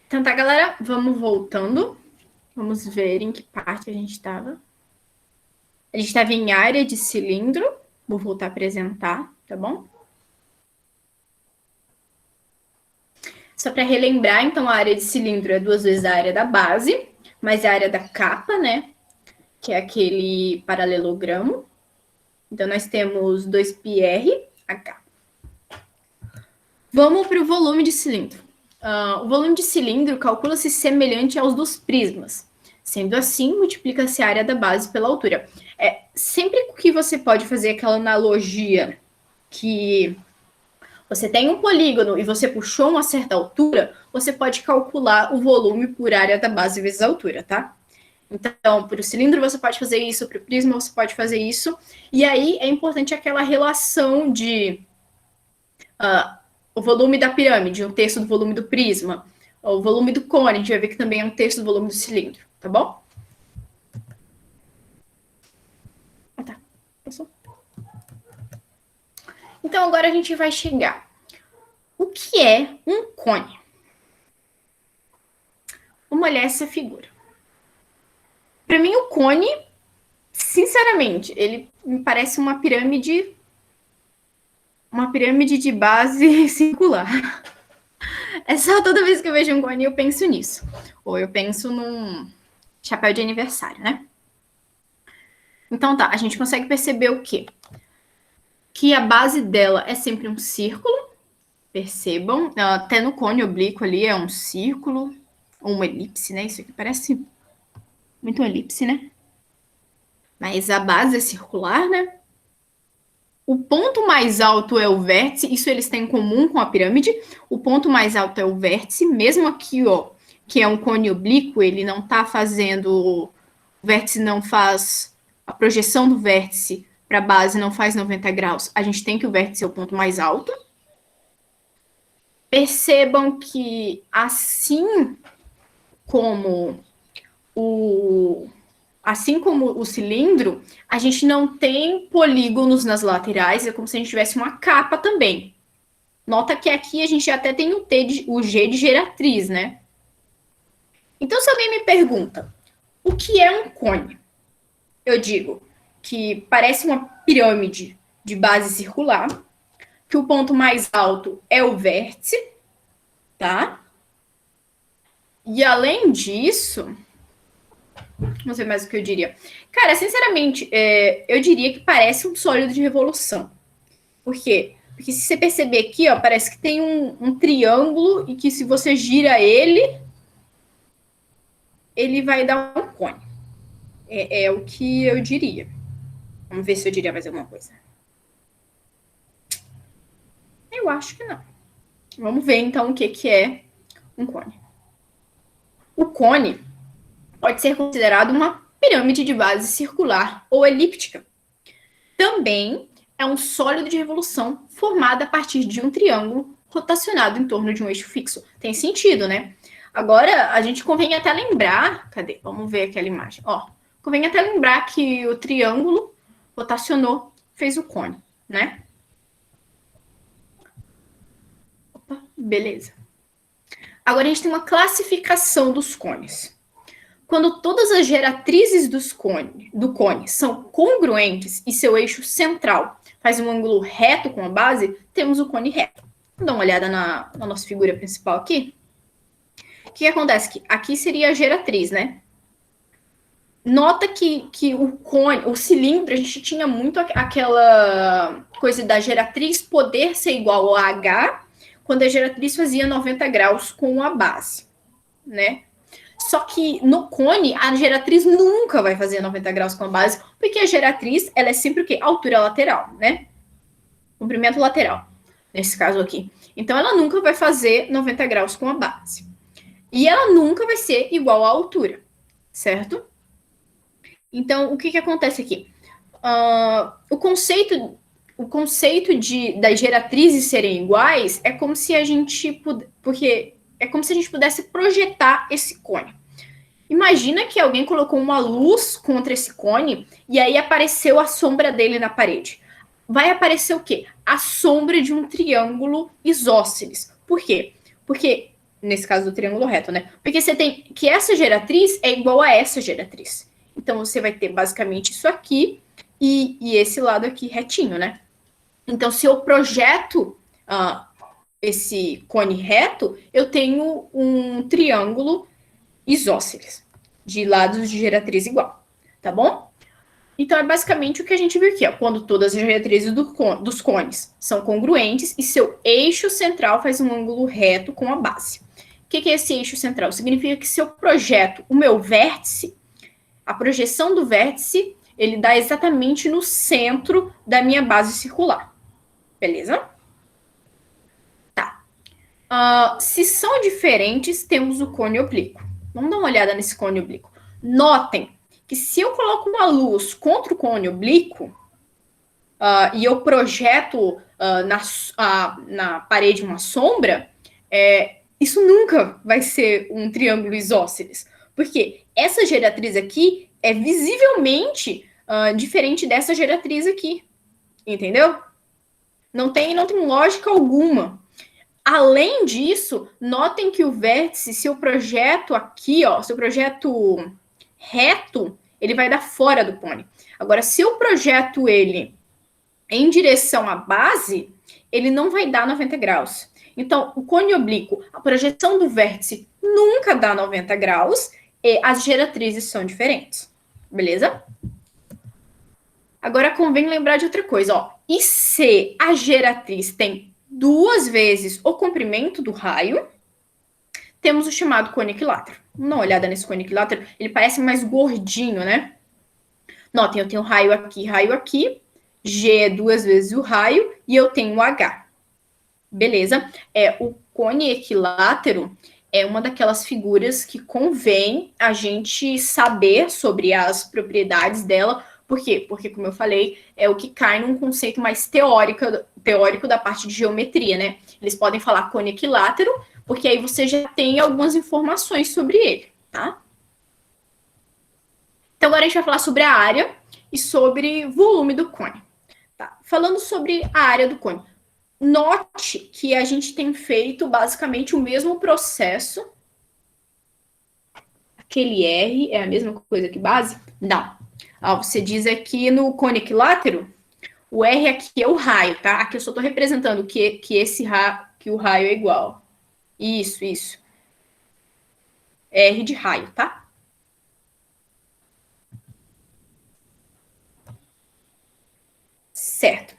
Então tá, galera, vamos voltando. Vamos ver em que parte a gente estava. A gente estava em área de cilindro. Vou voltar a apresentar, tá bom? Só para relembrar, então, a área de cilindro é 2 vezes a área da base, mais a área da capa, né? Que é aquele paralelogramo. Então, nós temos 2πr. Vamos para o volume de cilindro. O volume de cilindro calcula-se semelhante aos dos prismas. Sendo assim, multiplica-se a área da base pela altura. Sempre que você pode fazer aquela analogia que você tem um polígono e você puxou uma certa altura, você pode calcular o volume por área da base vezes a altura, tá? Então, para o cilindro você pode fazer isso, para o prisma você pode fazer isso. E aí é importante aquela relação de o volume da pirâmide, um terço do volume do prisma, o volume do cone, a gente vai ver que também é um terço do volume do cilindro, tá bom? Tá. Passou. Então agora a gente vai chegar. O que é um cone? Vamos olhar essa figura. Para mim, o cone, sinceramente, ele me parece uma pirâmide de base circular. É só toda vez que eu vejo um cone eu penso nisso. Ou eu penso num chapéu de aniversário, né? Então tá, a gente consegue perceber o quê? Que a base dela é sempre um círculo, percebam, até no cone oblíquo ali é um círculo, ou uma elipse, né? Isso aqui parece muito uma elipse, né? Mas a base é circular, né? O ponto mais alto é o vértice, isso eles têm em comum com a pirâmide. O ponto mais alto é o vértice, mesmo aqui, ó, que é um cone oblíquo, ele não tá fazendo. O vértice não faz. A projeção do vértice para a base não faz 90 graus. A gente tem que o vértice é o ponto mais alto. Percebam que, assim como o cilindro, a gente não tem polígonos nas laterais, é como se a gente tivesse uma capa também. Nota que aqui a gente até tem o G de geratriz, né? Então, se alguém me pergunta o que é um cone, eu digo que parece uma pirâmide de base circular, que o ponto mais alto é o vértice, tá? E além disso, não sei mais o que eu diria. Cara, sinceramente, eu diria que parece um sólido de revolução. Por quê? Porque se você perceber aqui, ó, parece que tem um triângulo e que se você gira ele, ele vai dar um cone. É o que eu diria. Vamos ver se eu diria mais alguma coisa. Eu acho que não. Vamos ver então o que é um cone. O cone pode ser considerado uma pirâmide de base circular ou elíptica. Também é um sólido de revolução formado a partir de um triângulo rotacionado em torno de um eixo fixo. Tem sentido, né? Agora, a gente convém até lembrar... Cadê? Vamos ver aquela imagem. Ó, convém até lembrar que o triângulo rotacionou, fez o cone, né? Opa, beleza. Agora a gente tem uma classificação dos cones. Quando todas as geratrizes do cone são congruentes e seu eixo central faz um ângulo reto com a base, temos o cone reto. Vamos dar uma olhada na nossa figura principal aqui. O que acontece? Aqui seria a geratriz, né? Nota que o cone, o cilindro, a gente tinha muito aquela coisa da geratriz poder ser igual a H, quando a geratriz fazia 90 graus com a base, né? Só que no cone, a geratriz nunca vai fazer 90 graus com a base, porque a geratriz, ela é sempre o quê? Altura lateral, né? Comprimento lateral, nesse caso aqui. Então, ela nunca vai fazer 90 graus com a base. E ela nunca vai ser igual à altura, certo? Então, o que acontece aqui? O conceito das geratrizes serem iguais é como se a gente pudesse projetar esse cone. Imagina que alguém colocou uma luz contra esse cone e aí apareceu a sombra dele na parede. Vai aparecer o quê? A sombra de um triângulo isósceles. Por quê? Porque nesse caso do triângulo reto, né? Porque você tem que essa geratriz é igual a essa geratriz. Então, você vai ter basicamente isso aqui e esse lado aqui retinho, né? Então, se eu projeto esse cone reto, eu tenho um triângulo isósceles, de lados de geratriz igual, tá bom? Então, é basicamente o que a gente viu aqui, ó, quando todas as geratrizes dos cones são congruentes e seu eixo central faz um ângulo reto com a base. O que é esse eixo central? Significa que se eu projeto o meu vértice, a projeção do vértice, ele dá exatamente no centro da minha base circular. Beleza? Tá. Se são diferentes, temos o cone oblíquo. Vamos dar uma olhada nesse cone oblíquo. Notem que se eu coloco uma luz contra o cone oblíquo e eu projeto na parede uma sombra, isso nunca vai ser um triângulo isósceles. Porque essa geratriz aqui é visivelmente diferente dessa geratriz aqui. Entendeu? Não tem lógica alguma. Além disso, notem que o vértice, se eu projeto aqui, ó, se eu projeto reto, ele vai dar fora do cone. Agora, se eu projeto ele em direção à base, ele não vai dar 90 graus. Então, o cone oblíquo, a projeção do vértice nunca dá 90 graus e as geratrizes são diferentes. Beleza? Agora, convém lembrar de outra coisa, ó. E se a geratriz tem 2 vezes o comprimento do raio, temos o chamado cone equilátero. Vamos dar uma olhada nesse cone equilátero. Ele parece mais gordinho, né? Notem, eu tenho raio aqui. G é 2 vezes o raio e eu tenho o H. Beleza? O cone equilátero é uma daquelas figuras que convém a gente saber sobre as propriedades dela. Por quê? Porque, como eu falei, é o que cai num conceito mais teórico da parte de geometria, né? Eles podem falar cone equilátero, porque aí você já tem algumas informações sobre ele, tá? Então, agora a gente vai falar sobre a área e sobre volume do cone. Tá? Falando sobre a área do cone. Note que a gente tem feito basicamente o mesmo processo. Aquele R é a mesma coisa que base? Não. Você diz aqui no cone equilátero, o R aqui é o raio, tá? Aqui eu só estou representando que o raio é igual. Isso. R de raio, tá? Certo.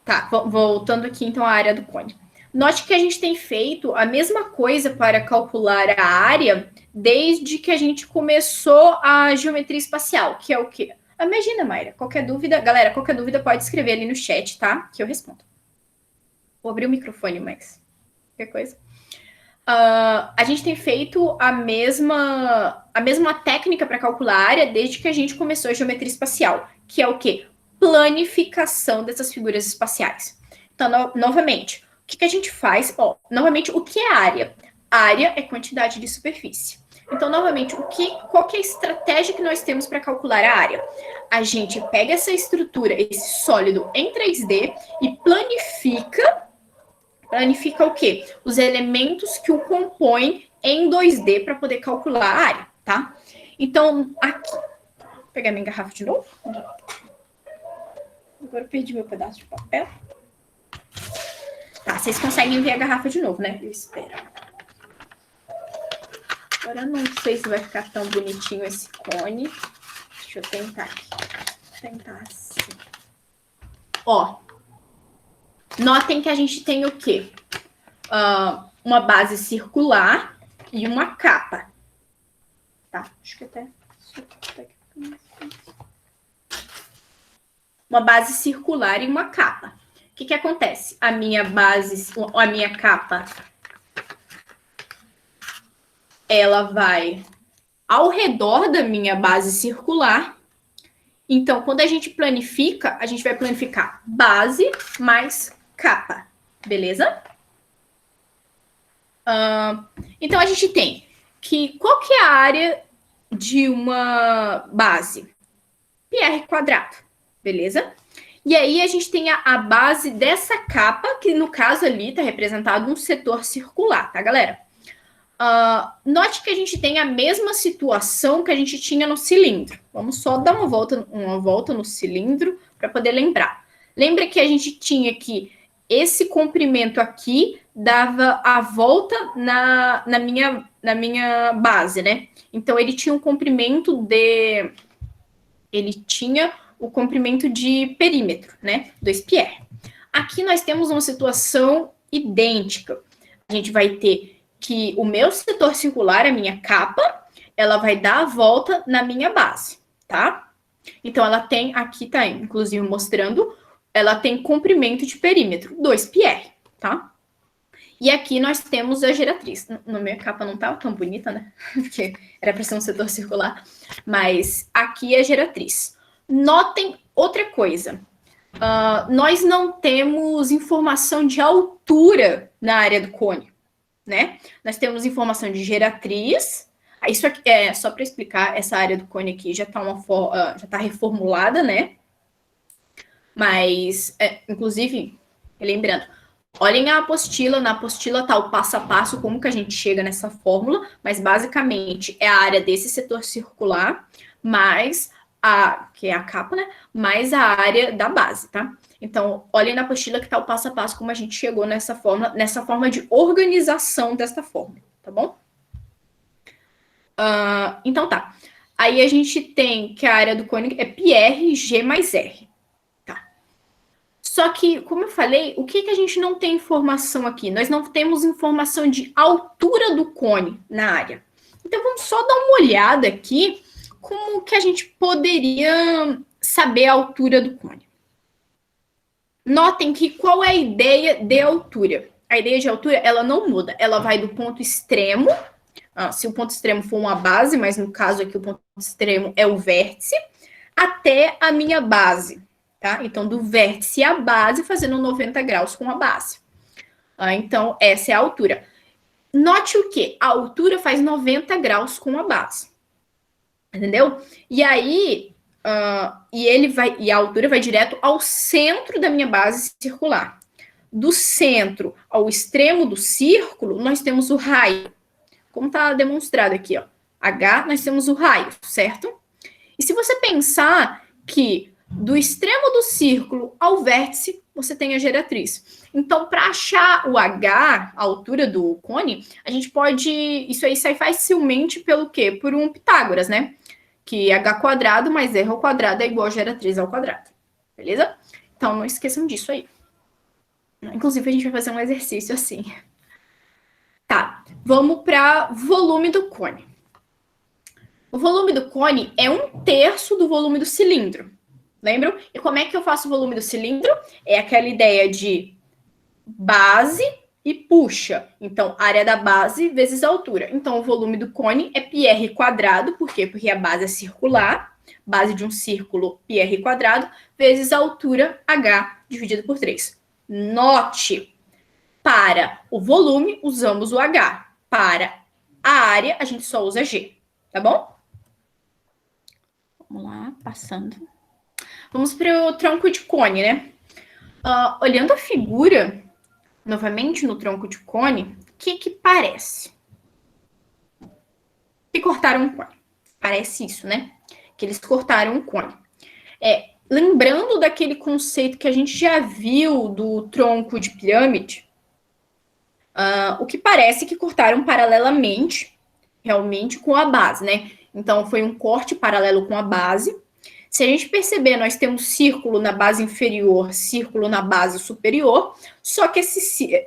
Tá, voltando aqui então à área do cone. Note que a gente tem feito a mesma coisa para calcular a área desde que a gente começou a geometria espacial, que é o quê? Imagina, Mayra, qualquer dúvida pode escrever ali no chat, tá? Que eu respondo. Vou abrir o microfone, Max. Qualquer coisa. A gente tem feito a mesma técnica para calcular a área desde que a gente começou a geometria espacial, que é o quê? Planificação dessas figuras espaciais. Então, novamente, o que a gente faz? Novamente, o que é área? Área é quantidade de superfície. Então, novamente, qual que é a estratégia que nós temos para calcular a área? A gente pega essa estrutura, esse sólido em 3D e planifica o quê? Os elementos que o compõem em 2D para poder calcular a área, tá? Então, aqui... Vou pegar minha garrafa de novo. Agora eu perdi meu pedaço de papel. Tá, vocês conseguem ver a garrafa de novo, né? Eu espero. Agora eu não sei se vai ficar tão bonitinho esse cone. Deixa eu tentar aqui. Vou tentar assim. Notem que a gente tem o quê? Uma base circular e uma capa. Tá? Acho que até... Uma base circular e uma capa. O que acontece? A minha capa, ela vai ao redor da minha base circular. Então, quando a gente planifica, a gente vai planificar base mais capa. Beleza? Então, a gente tem que... Qual que é a área de uma base? πr². Beleza? E aí a gente tem a base dessa capa, que no caso ali está representado um setor circular, tá, galera? Note que a gente tem a mesma situação que a gente tinha no cilindro. Vamos só dar uma volta no cilindro para poder lembrar. Lembra que a gente tinha que esse comprimento aqui dava a volta na minha base, né? Então ele tinha um comprimento de... Ele tinha o comprimento de perímetro, né? 2πr. Aqui nós temos uma situação idêntica. A gente vai ter que o meu setor circular, a minha capa, ela vai dar a volta na minha base, tá? Então, ela tem, aqui tá inclusive mostrando, ela tem comprimento de perímetro, 2πr, tá? E aqui nós temos a geratriz. Na minha capa não tá tão bonita, né? Porque era para ser um setor circular. Mas aqui é a geratriz. Notem outra coisa. Nós não temos informação de altura na área do cone, né? Nós temos informação de geratriz. Isso aqui é só para explicar, essa área do cone aqui já está reformulada, né? Mas, inclusive, lembrando, olhem a apostila, na apostila tá o passo a passo, como que a gente chega nessa fórmula, mas basicamente é a área desse setor circular, mais que é a capa, né? Mais a área da base, tá? Então, olhem na apostila que tá o passo a passo, como a gente chegou nessa forma de organização desta fórmula, tá bom? Então tá. Aí a gente tem que a área do cone é πr, g mais r. Só que, como eu falei, o que a gente não tem informação aqui? Nós não temos informação de altura do cone na área. Então, vamos só dar uma olhada aqui como que a gente poderia saber a altura do cone. Notem que qual é a ideia de altura? A ideia de altura, ela não muda. Ela vai do ponto extremo, se o ponto extremo for uma base, mas no caso aqui o ponto extremo é o vértice, até a minha base. Tá? Então, do vértice à base, fazendo 90 graus com a base. Então, essa é a altura. Note o quê? A altura faz 90 graus com a base. Entendeu? E aí, e a altura vai direto ao centro da minha base circular. Do centro ao extremo do círculo, nós temos o raio. Como está demonstrado aqui, ó. H, nós temos o raio, certo? E se você pensar que do extremo do círculo ao vértice, você tem a geratriz. Então, para achar o H, a altura do cone, a gente pode... Isso aí sai facilmente pelo quê? Por um Pitágoras, né? Que H quadrado mais R ao quadrado é igual a geratriz ao quadrado. Beleza? Então, não esqueçam disso aí. Inclusive, a gente vai fazer um exercício assim. Tá, vamos para volume do cone. O volume do cone é 1/3 do volume do cilindro. Lembram? E como é que eu faço o volume do cilindro? É aquela ideia de base e puxa. Então, área da base vezes a altura. Então, o volume do cone é πr quadrado. Por quê? Porque a base é circular. Base de um círculo, πr quadrado, vezes a altura, h, dividido por 3. Note, para o volume, usamos o h. Para a área, a gente só usa g. Tá bom? Vamos lá, passando. Vamos para o tronco de cone, né? Olhando a figura, novamente no tronco de cone, o que parece? Que cortaram um cone. Parece isso, né? Que eles cortaram um cone. Lembrando daquele conceito que a gente já viu do tronco de pirâmide, o que parece que cortaram paralelamente, realmente, com a base, né? Então, foi um corte paralelo com a base. Se a gente perceber, nós temos círculo na base inferior, círculo na base superior, só que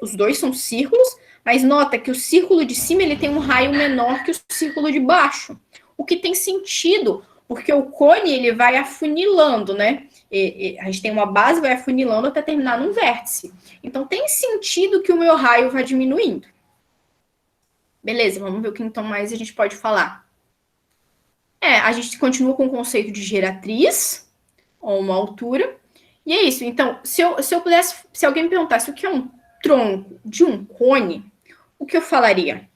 os dois são círculos, mas nota que o círculo de cima ele tem um raio menor que o círculo de baixo, o que tem sentido, porque o cone ele vai afunilando, né? A gente tem uma base, vai afunilando até terminar num vértice. Então, tem sentido que o meu raio vai diminuindo. Beleza, vamos ver o que então mais a gente pode falar. A gente continua com o conceito de geratriz, ou uma altura, e é isso. Então, se alguém me perguntasse o que é um tronco de um cone, o que eu falaria?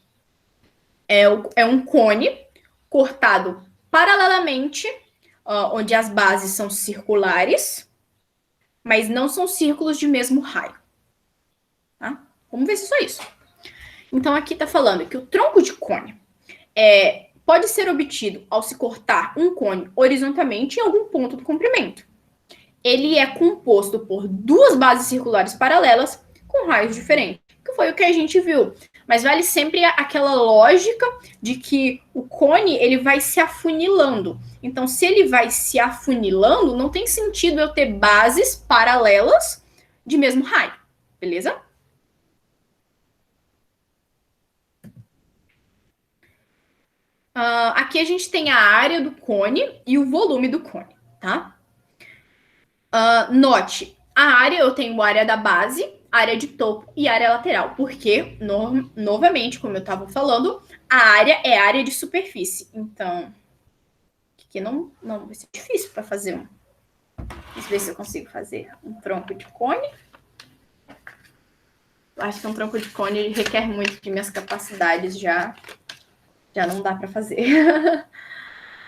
É um cone cortado paralelamente, onde as bases são circulares, mas não são círculos de mesmo raio. Tá? Vamos ver se é só isso. Então, aqui está falando que o tronco de cone pode ser obtido ao se cortar um cone horizontalmente em algum ponto do comprimento. Ele é composto por duas bases circulares paralelas com raios diferentes, que foi o que a gente viu. Mas vale sempre aquela lógica de que o cone ele vai se afunilando. Então, se ele vai se afunilando, não tem sentido eu ter bases paralelas de mesmo raio, beleza? Aqui a gente tem a área do cone e o volume do cone, tá? Note, a área, eu tenho a área da base, área de topo e área lateral, porque, novamente, como eu estava falando, a área é área de superfície. Então, aqui não vai ser difícil para fazer um. Deixa eu ver se eu consigo fazer um tronco de cone. Eu acho que um tronco de cone requer muito de minhas capacidades, já não dá para fazer.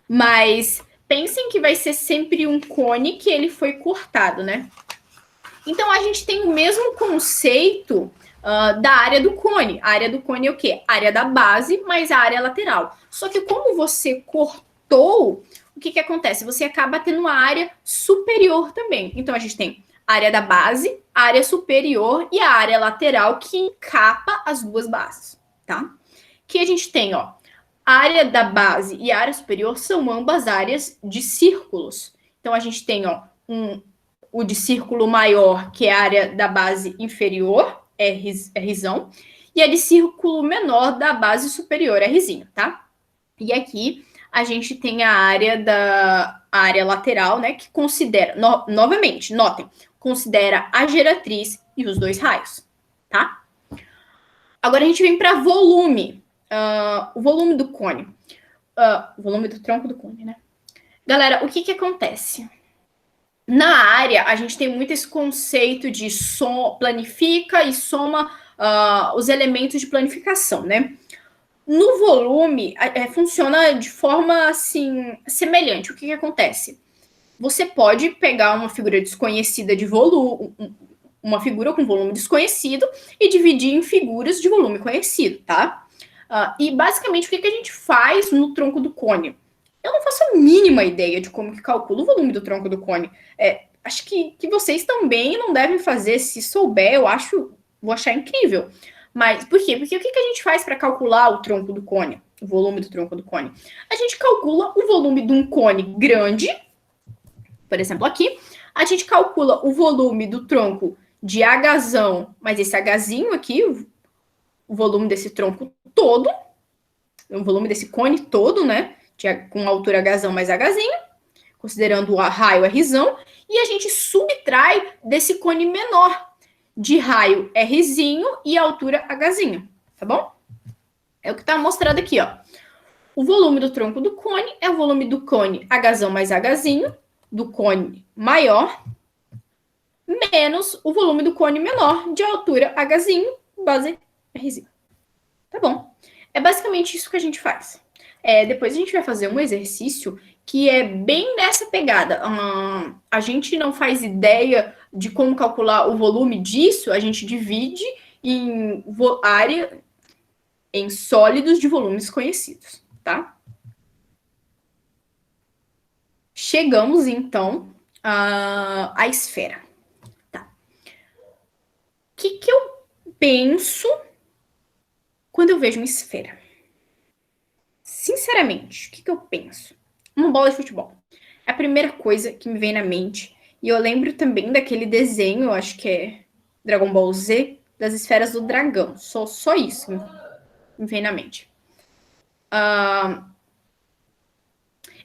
Mas pensem que vai ser sempre um cone que ele foi cortado, né? Então, a gente tem o mesmo conceito da área do cone. A área do cone é o quê? A área da base mais a área lateral. Só que como você cortou, o que acontece? Você acaba tendo uma área superior também. Então, a gente tem a área da base, a área superior e a área lateral que encapa as duas bases, tá? Que a gente tem, ó, a área da base e a área superior são ambas áreas de círculos. Então, a gente tem, ó, o de círculo maior, que é a área da base inferior, é Rzão, e a de círculo menor da base superior, é Rzinho, tá? E aqui a gente tem a área lateral, né, que considera, novamente, notem, considera a geratriz e os dois raios, tá? Agora a gente vem para volume, o volume do cone, o volume do tronco do cone, né? Galera, o que acontece? Na área, a gente tem muito esse conceito de planifica e soma os elementos de planificação, né? No volume, funciona de forma, assim, semelhante. O que acontece? Você pode pegar uma figura desconhecida de volume, uma figura com volume desconhecido e dividir em figuras de volume conhecido, tá? E, basicamente, o que a gente faz no tronco do cone? Eu não faço a mínima ideia de como que calcula o volume do tronco do cone. Acho que vocês também não devem fazer. Se souber, vou achar incrível. Mas por quê? Porque o que a gente faz para calcular o tronco do cone? O volume do tronco do cone? A gente calcula o volume de um cone grande, por exemplo, aqui. A gente calcula o volume do tronco de Hzão, mas esse Hzinho aqui, o volume desse tronco todo, o volume desse cone todo, né? Com altura Hzão mais Hzinho, considerando o raio Rzão, e a gente subtrai desse cone menor, de raio Rzinho e altura Hzinho, tá bom? É o que está mostrado aqui, ó. O volume do tronco do cone é o volume do cone Hzão mais Hzinho, do cone maior, menos o volume do cone menor, de altura Hzinho, base Rzinho. Tá bom? É basicamente isso que a gente faz. Depois a gente vai fazer um exercício que é bem nessa pegada. A gente não faz ideia de como calcular o volume disso, a gente divide em área em sólidos de volumes conhecidos, tá? Chegamos, então, à esfera. Tá. O que eu penso quando eu vejo uma esfera? Sinceramente, o que eu penso? Uma bola de futebol. É a primeira coisa que me vem na mente. E eu lembro também daquele desenho, acho que é Dragon Ball Z, das esferas do dragão. Só isso me vem na mente.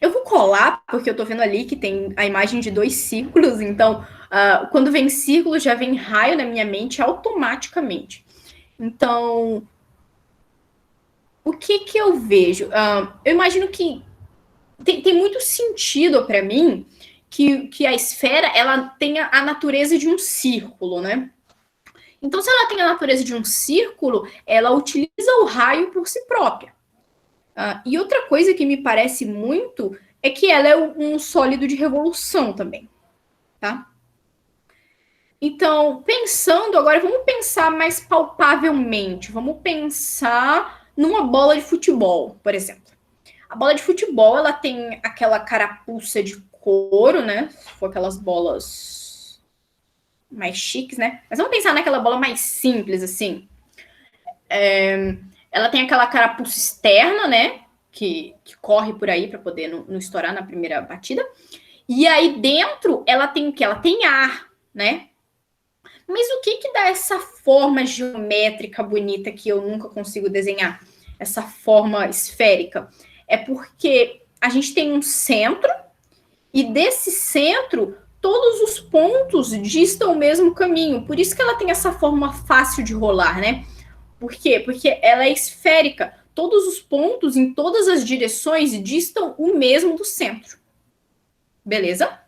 Eu vou colar, porque eu tô vendo ali que tem a imagem de 2 círculos, então quando vem círculo já vem raio na minha mente automaticamente. Então, o que eu vejo? Eu imagino que tem muito sentido para mim que a esfera ela tenha a natureza de um círculo, né? Então, se ela tem a natureza de um círculo, ela utiliza o raio por si própria. E outra coisa que me parece muito é que ela é um sólido de revolução também, tá? Então, pensando agora, vamos pensar mais palpavelmente. Vamos pensar numa bola de futebol, por exemplo. A bola de futebol, ela tem aquela carapuça de couro, né? Se for aquelas bolas mais chiques, né? Mas vamos pensar naquela bola mais simples, assim. Ela tem aquela carapuça externa, né? Que corre por aí para poder não estourar na primeira batida. E aí dentro ela tem o que? Ela tem ar, né? Mas o que dá essa forma geométrica bonita que eu nunca consigo desenhar? Essa forma esférica? É porque a gente tem um centro e desse centro todos os pontos distam o mesmo caminho. Por isso que ela tem essa forma fácil de rolar, né? Por quê? Porque ela é esférica. Todos os pontos em todas as direções distam o mesmo do centro. Beleza?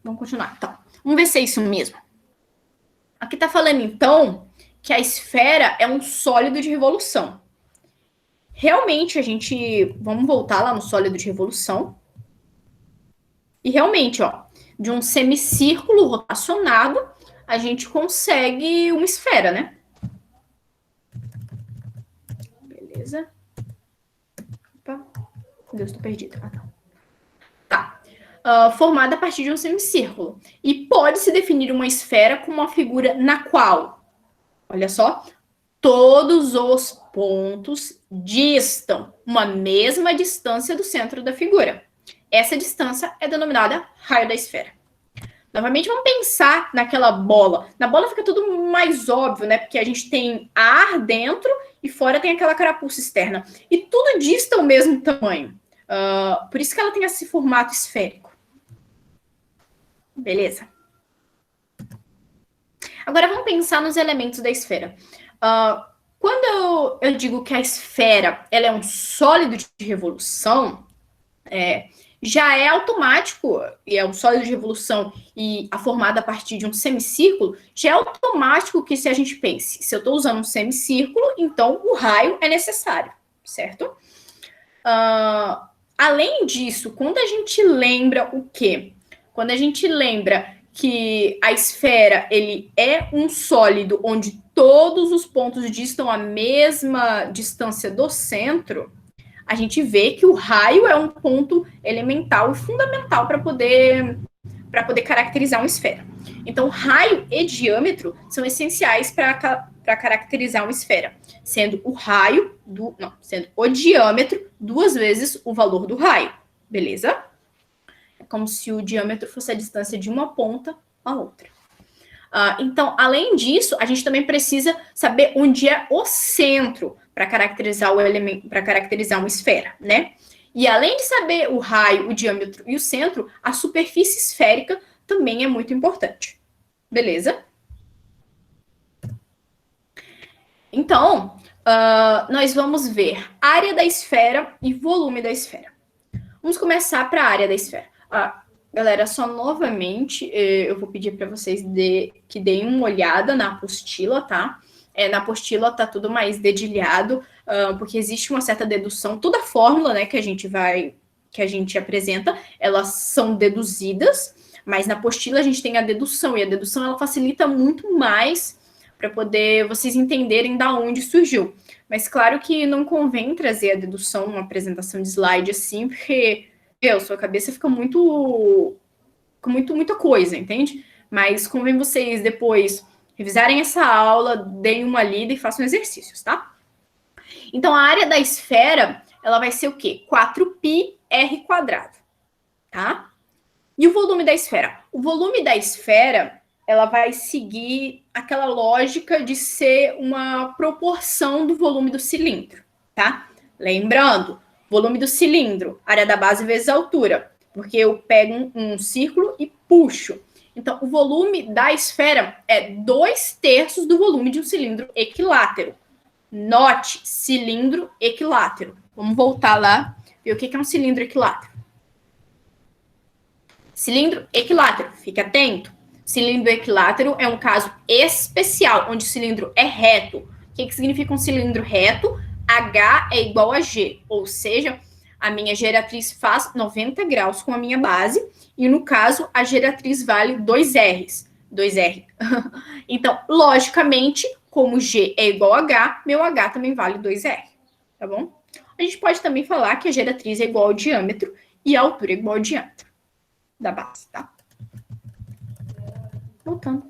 Vamos continuar. Então, vamos ver se é isso mesmo. Aqui está falando, então, que a esfera é um sólido de revolução. Realmente, vamos voltar lá no sólido de revolução. E realmente, ó, de um semicírculo rotacionado, a gente consegue uma esfera, né? Beleza. Opa, Deus, tô perdida. Tá. Formada a partir de um semicírculo. E pode-se definir uma esfera como uma figura na qual, olha só, todos os pontos distam uma mesma distância do centro da figura. Essa distância é denominada raio da esfera. Novamente, vamos pensar naquela bola. Na bola fica tudo mais óbvio, né? Porque a gente tem ar dentro e fora tem aquela carapuça externa. E tudo dista o mesmo tamanho. Por isso que ela tem esse formato esférico. Beleza? Agora vamos pensar nos elementos da esfera. Quando eu digo que a esfera ela é um sólido de revolução, já é automático, e é um sólido de revolução e a formada a partir de um semicírculo, já é automático que se a gente pense, se eu estou usando um semicírculo, então o raio é necessário, certo? Além disso, quando a gente lembra o quê? Quando a gente lembra que a esfera ele é um sólido onde todos os pontos distam a mesma distância do centro, a gente vê que o raio é um ponto elemental e fundamental para poder caracterizar uma esfera. Então, raio e diâmetro são essenciais para caracterizar uma esfera, sendo sendo o diâmetro 2 vezes o valor do raio, beleza? É como se o diâmetro fosse a distância de uma ponta à outra. Então, além disso, a gente também precisa saber onde é o centro para caracterizar o elemento, para caracterizar uma esfera, né? E além de saber o raio, o diâmetro e o centro, a superfície esférica também é muito importante. Beleza? Então, nós vamos ver área da esfera e volume da esfera. Vamos começar para a área da esfera. Galera, só novamente eu vou pedir para vocês que deem uma olhada na apostila, tá? Na apostila tá tudo mais dedilhado, porque existe uma certa dedução. Toda a fórmula, né, que a gente apresenta, elas são deduzidas, mas na apostila a gente tem a dedução, e a dedução ela facilita muito mais para poder vocês entenderem da onde surgiu. Mas claro que não convém trazer a dedução numa apresentação de slide assim, porque sua cabeça fica muita coisa, entende? Mas convém vocês depois revisarem essa aula, deem uma lida e façam exercícios, tá? Então, a área da esfera, ela vai ser o quê? 4πr², tá? E o volume da esfera? O volume da esfera, ela vai seguir aquela lógica de ser uma proporção do volume do cilindro, tá? Lembrando, volume do cilindro, área da base vezes a altura, porque eu pego um círculo e puxo. Então, o volume da esfera é 2/3 do volume de um cilindro equilátero. Note, cilindro equilátero. Vamos voltar lá, ver o que é um cilindro equilátero. Cilindro equilátero, fique atento. Cilindro equilátero é um caso especial, onde o cilindro é reto. O que significa um cilindro reto? H é igual a G, ou seja, A minha geratriz faz 90 graus com a minha base, e no caso, a geratriz vale 2Rs. 2R. Então, logicamente, como G é igual a H, meu H também vale 2R. Tá bom? A gente pode também falar que a geratriz é igual ao diâmetro e a altura é igual ao diâmetro da base, tá? Voltando.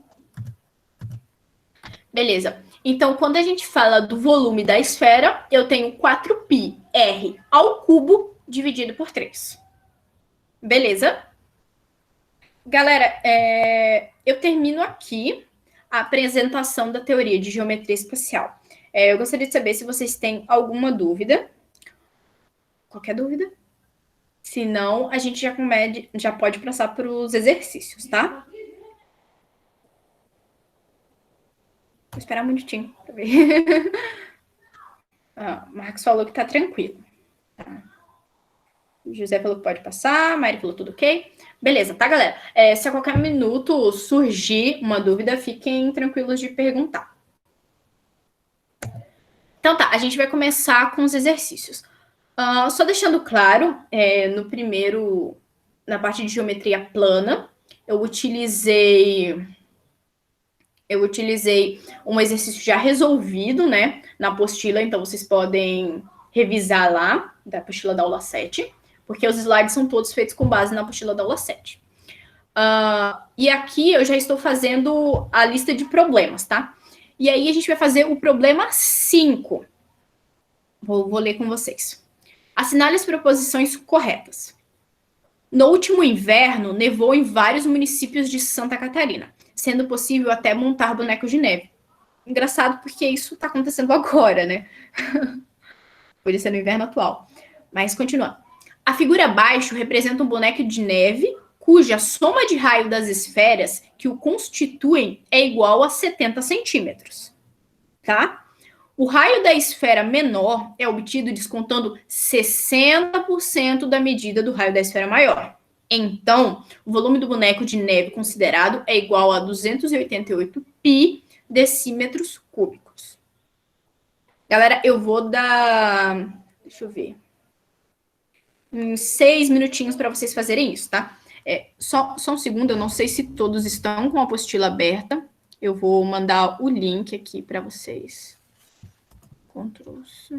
Beleza. Então, quando a gente fala do volume da esfera, eu tenho 4πr ao cubo dividido por 3. Beleza? Galera, eu termino aqui a apresentação da teoria de geometria espacial. Eu gostaria de saber se vocês têm alguma dúvida. Qualquer dúvida? Se não, a gente já pode passar para os exercícios, tá? Vou esperar um minutinho para ver. O Marcos falou que tá tranquilo. Tá? O José falou que pode passar, a Mari falou tudo ok. Beleza, tá, galera? Se a qualquer minuto surgir uma dúvida, fiquem tranquilos de perguntar. Então tá, a gente vai começar com os exercícios. Só deixando claro, na parte de geometria plana, eu utilizei um exercício já resolvido, né, na apostila, então vocês podem revisar lá, da apostila da aula 7, porque os slides são todos feitos com base na apostila da aula 7. E aqui eu já estou fazendo a lista de problemas, tá? E aí a gente vai fazer o problema 5. Vou ler com vocês. Assinale as proposições corretas. No último inverno, nevou em vários municípios de Santa Catarina, sendo possível até montar bonecos de neve. Engraçado porque isso está acontecendo agora, né? Pode ser no inverno atual. Mas continuando. A figura abaixo representa um boneco de neve cuja soma de raio das esferas que o constituem é igual a 70 centímetros. Tá? O raio da esfera menor é obtido descontando 60% da medida do raio da esfera maior. Então, o volume do boneco de neve considerado é igual a 288 pi decímetros cúbicos. Galera, eu vou dar... Deixa eu ver. 6 minutinhos para vocês fazerem isso, tá? Só um segundo, eu não sei se todos estão com a apostila aberta. Eu vou mandar o link aqui para vocês. Ctrl+C.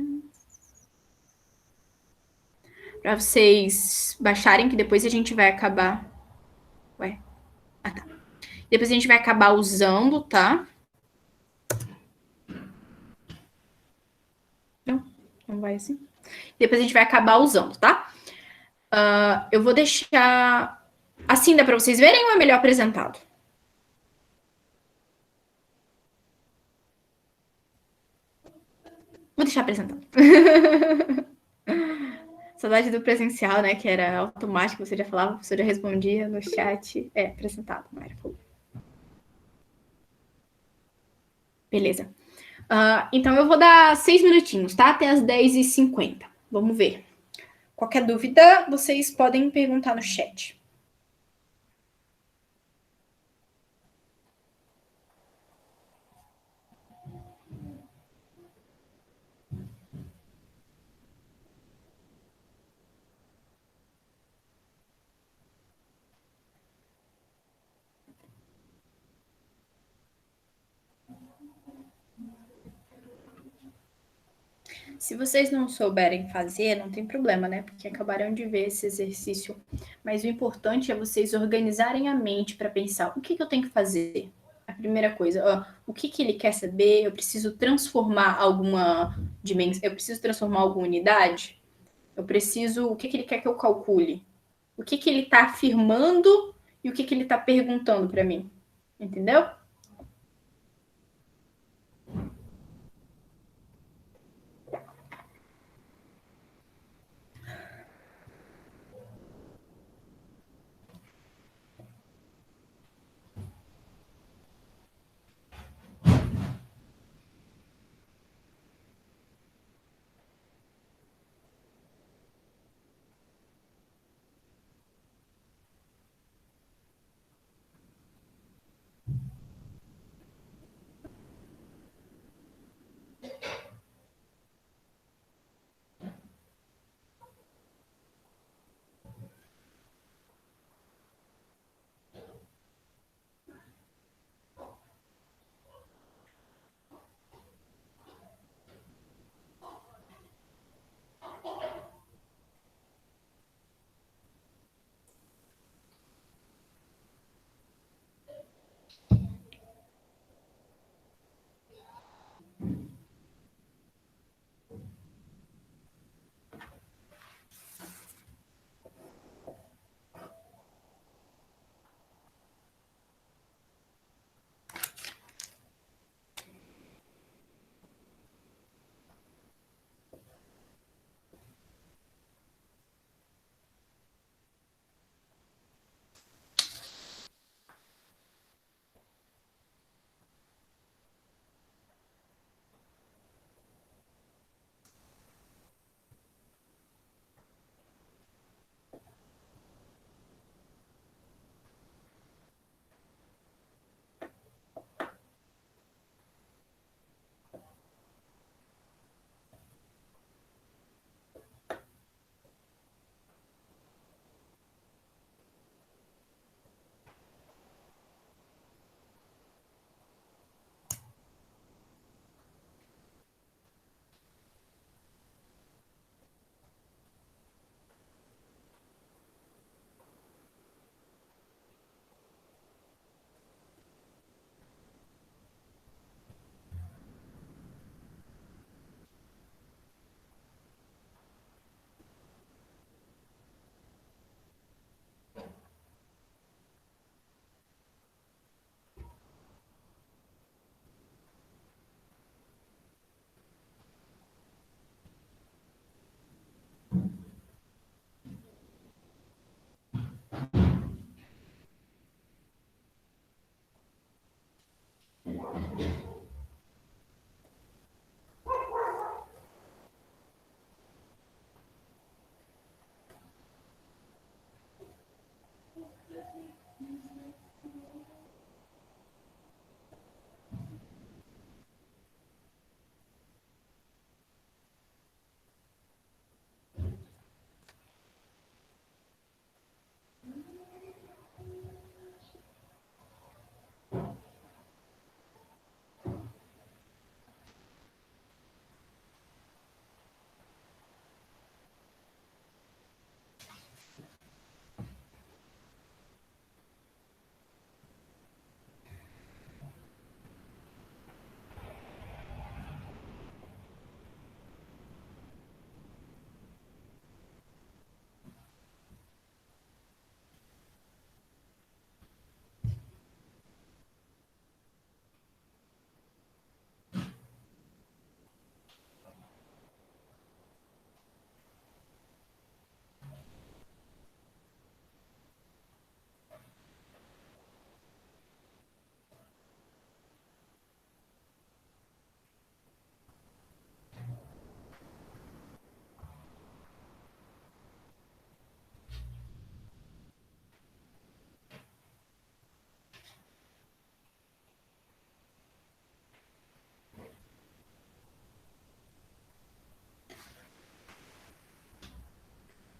Para vocês baixarem, que depois a gente vai acabar... Ué? Ah, tá. Depois a gente vai acabar usando, tá? Não vai assim. Depois a gente vai acabar usando, tá? Eu vou deixar... Assim dá para vocês verem ou é melhor apresentado? Vou deixar apresentado. Saudade do presencial, né? Que era automático, você já falava, a professora respondia no chat. Apresentado, Mayra falou. Beleza. Então eu vou dar 6 minutinhos, tá? Até as 10h50. Vamos ver. Qualquer dúvida, vocês podem perguntar no chat. Se vocês não souberem fazer, não tem problema, né? Porque acabaram de ver esse exercício. Mas o importante é vocês organizarem a mente para pensar o que eu tenho que fazer. A primeira coisa, o que ele quer saber? Eu preciso transformar alguma dimensão? Eu preciso transformar alguma unidade? O que ele quer que eu calcule? O que ele está afirmando e o que ele está perguntando para mim? Entendeu?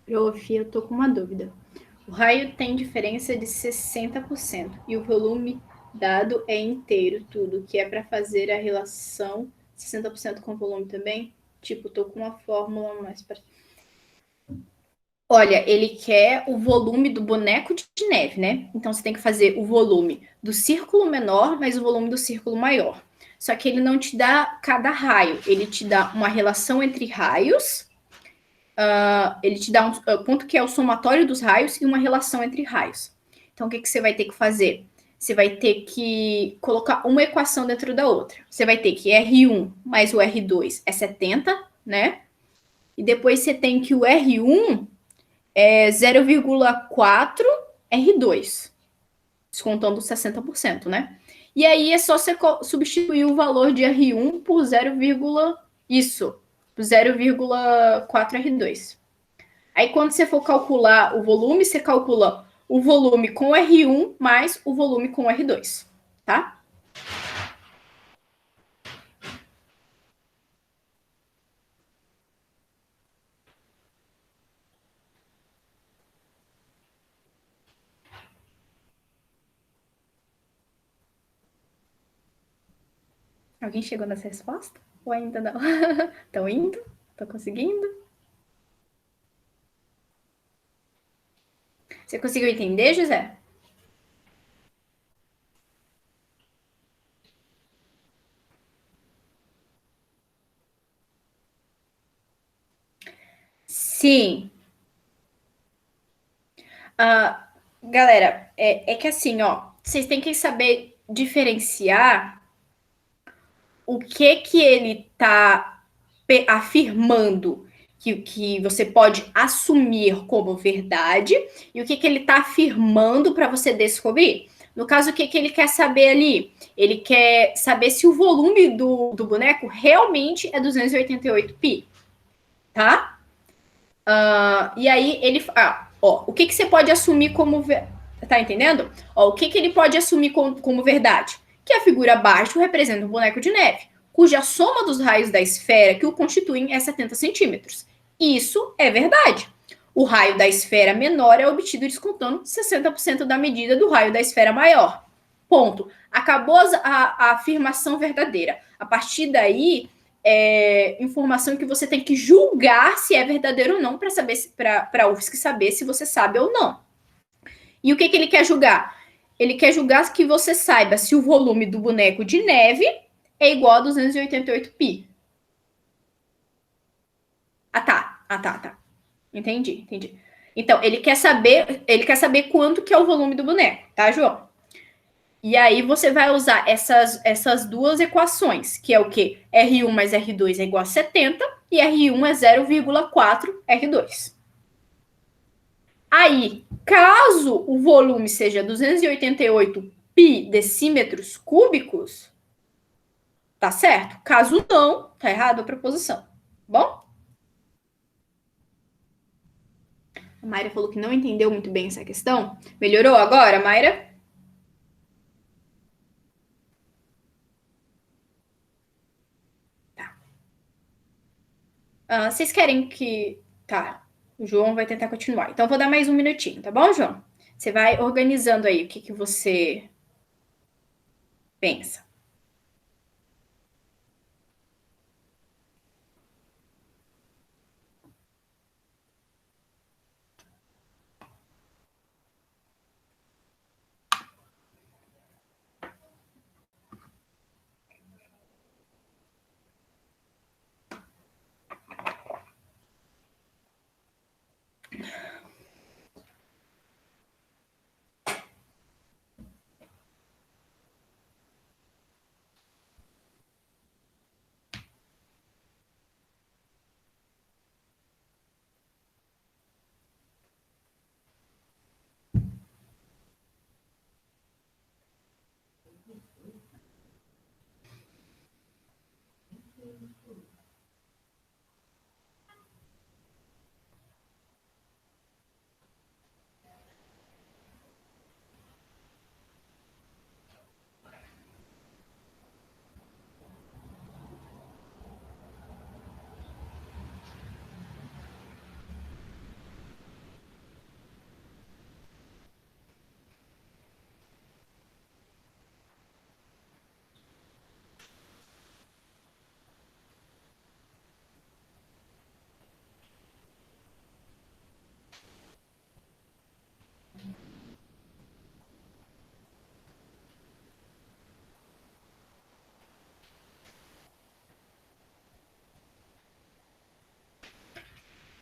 Prof, eu tô com uma dúvida. O raio tem diferença de 60% e o volume dado é inteiro, tudo, que é para fazer a relação 60% com o volume também? Tipo, tô com uma fórmula mais para. Olha, ele quer o volume do boneco de neve, né? Então você tem que fazer o volume do círculo menor mais o volume do círculo maior. Só que ele não te dá cada raio, ele te dá uma relação entre raios, ele te dá quanto que é o somatório dos raios e uma relação entre raios. Então o que, que você vai ter que fazer? Você vai ter que colocar uma equação dentro da outra. Você vai ter que R1 mais o R2 é 70, né? E depois você tem que o R1 é 0,4 R2, descontando 60%, né? E aí é só você substituir o valor de R1 por 0, isso, por 0,4 R2. Aí quando você for calcular o volume, você calcula o volume com R1 mais o volume com R2, tá? Alguém chegou nessa resposta? Ou ainda não? Estão indo? Estão conseguindo? Você conseguiu entender, José? Sim. Galera, é que assim, ó, vocês têm que saber diferenciar o que ele tá afirmando que você pode assumir como verdade e o que ele está afirmando para você descobrir. No caso, o que ele quer saber ali? Ele quer saber se o volume do boneco realmente é 288 pi, tá? E aí ele. Ó, o que você pode assumir como. Tá entendendo? Ó, o que ele pode assumir como verdade? Que a figura abaixo representa um boneco de neve, cuja soma dos raios da esfera que o constituem é 70 centímetros. Isso é verdade. O raio da esfera menor é obtido descontando 60% da medida do raio da esfera maior. Ponto. Acabou a afirmação verdadeira. A partir daí, informação que você tem que julgar se é verdadeiro ou não para saber para a UFSC saber se você sabe ou não. E o que ele quer julgar? Ele quer julgar que você saiba se o volume do boneco de neve é igual a 288 pi. Tá. Entendi. Então, ele quer saber quanto que é o volume do boneco, tá, João? E aí você vai usar essas duas equações, que é o quê? R1 mais R2 é igual a 70 e R1 é 0,4 R2. Aí, caso o volume seja 288 pi decímetros cúbicos, Tá certo? Caso não, tá errado a proposição. Bom? A Mayra falou que não entendeu muito bem essa questão. Melhorou agora, Mayra? Tá. Vocês querem que. Tá. O João vai tentar continuar. Então, vou dar mais um minutinho, tá bom, João? Você vai organizando aí o que você pensa.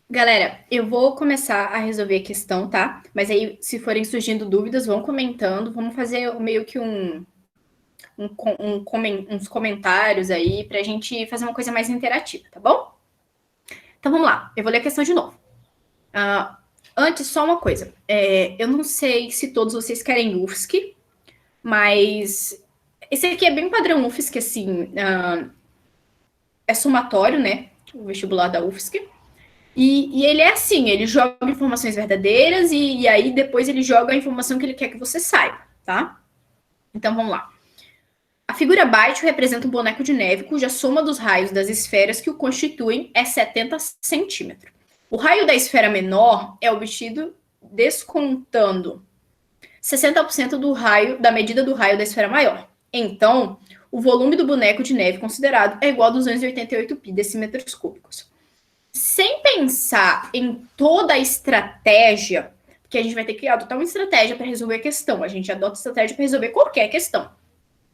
Galera, eu vou começar a resolver a questão, tá? Mas aí, se forem surgindo dúvidas, vão comentando. Vamos fazer meio que uns comentários aí pra gente fazer uma coisa mais interativa, tá bom? Então vamos lá, eu vou ler a questão de novo. Antes, só uma coisa. Eu não sei se todos vocês querem UFSC, mas esse aqui é bem padrão UFSC, assim, é somatório, né? O vestibular da UFSC. E ele é assim, ele joga informações verdadeiras e aí depois ele joga a informação que ele quer que você saiba, tá? Então vamos lá. A figura abaixo representa um boneco de neve cuja soma dos raios das esferas que o constituem é 70 centímetros. O raio da esfera menor é obtido descontando 60% do raio da medida do raio da esfera maior. Então, o volume do boneco de neve considerado é igual a 288 pi decímetros cúbicos. Sem pensar em toda a estratégia, porque a gente vai ter que adotar uma estratégia para resolver a questão. A gente adota estratégia para resolver qualquer questão.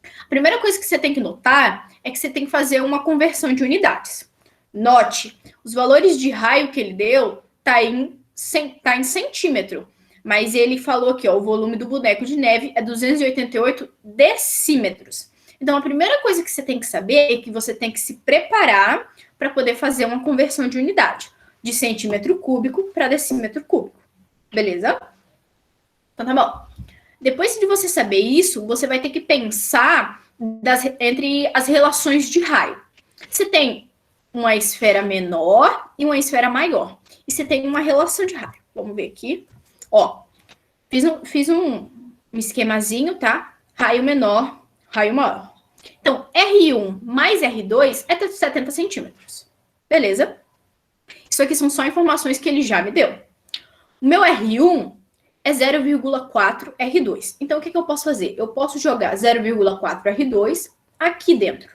A primeira coisa que você tem que notar é que você tem que fazer uma conversão de unidades. Note, os valores de raio que ele deu tá em centímetro, mas ele falou aqui, ó, o volume do boneco de neve é 288 decímetros. Então, a primeira coisa que você tem que saber é que você tem que se preparar para poder fazer uma conversão de unidade, de centímetro cúbico para decímetro cúbico. Beleza? Então, tá bom. Depois de você saber isso, você vai ter que pensar entre as relações de raio. Você tem uma esfera menor e uma esfera maior. E você tem uma relação de raio. Vamos ver aqui. Ó, fiz um esquemazinho, tá? Raio menor, raio maior. Então, R1 mais R2 é 70 centímetros. Beleza? Isso aqui são só informações que ele já me deu. O meu R1 é 0,4 R2. Então, o que eu posso fazer? Eu posso jogar 0,4 R2 aqui dentro.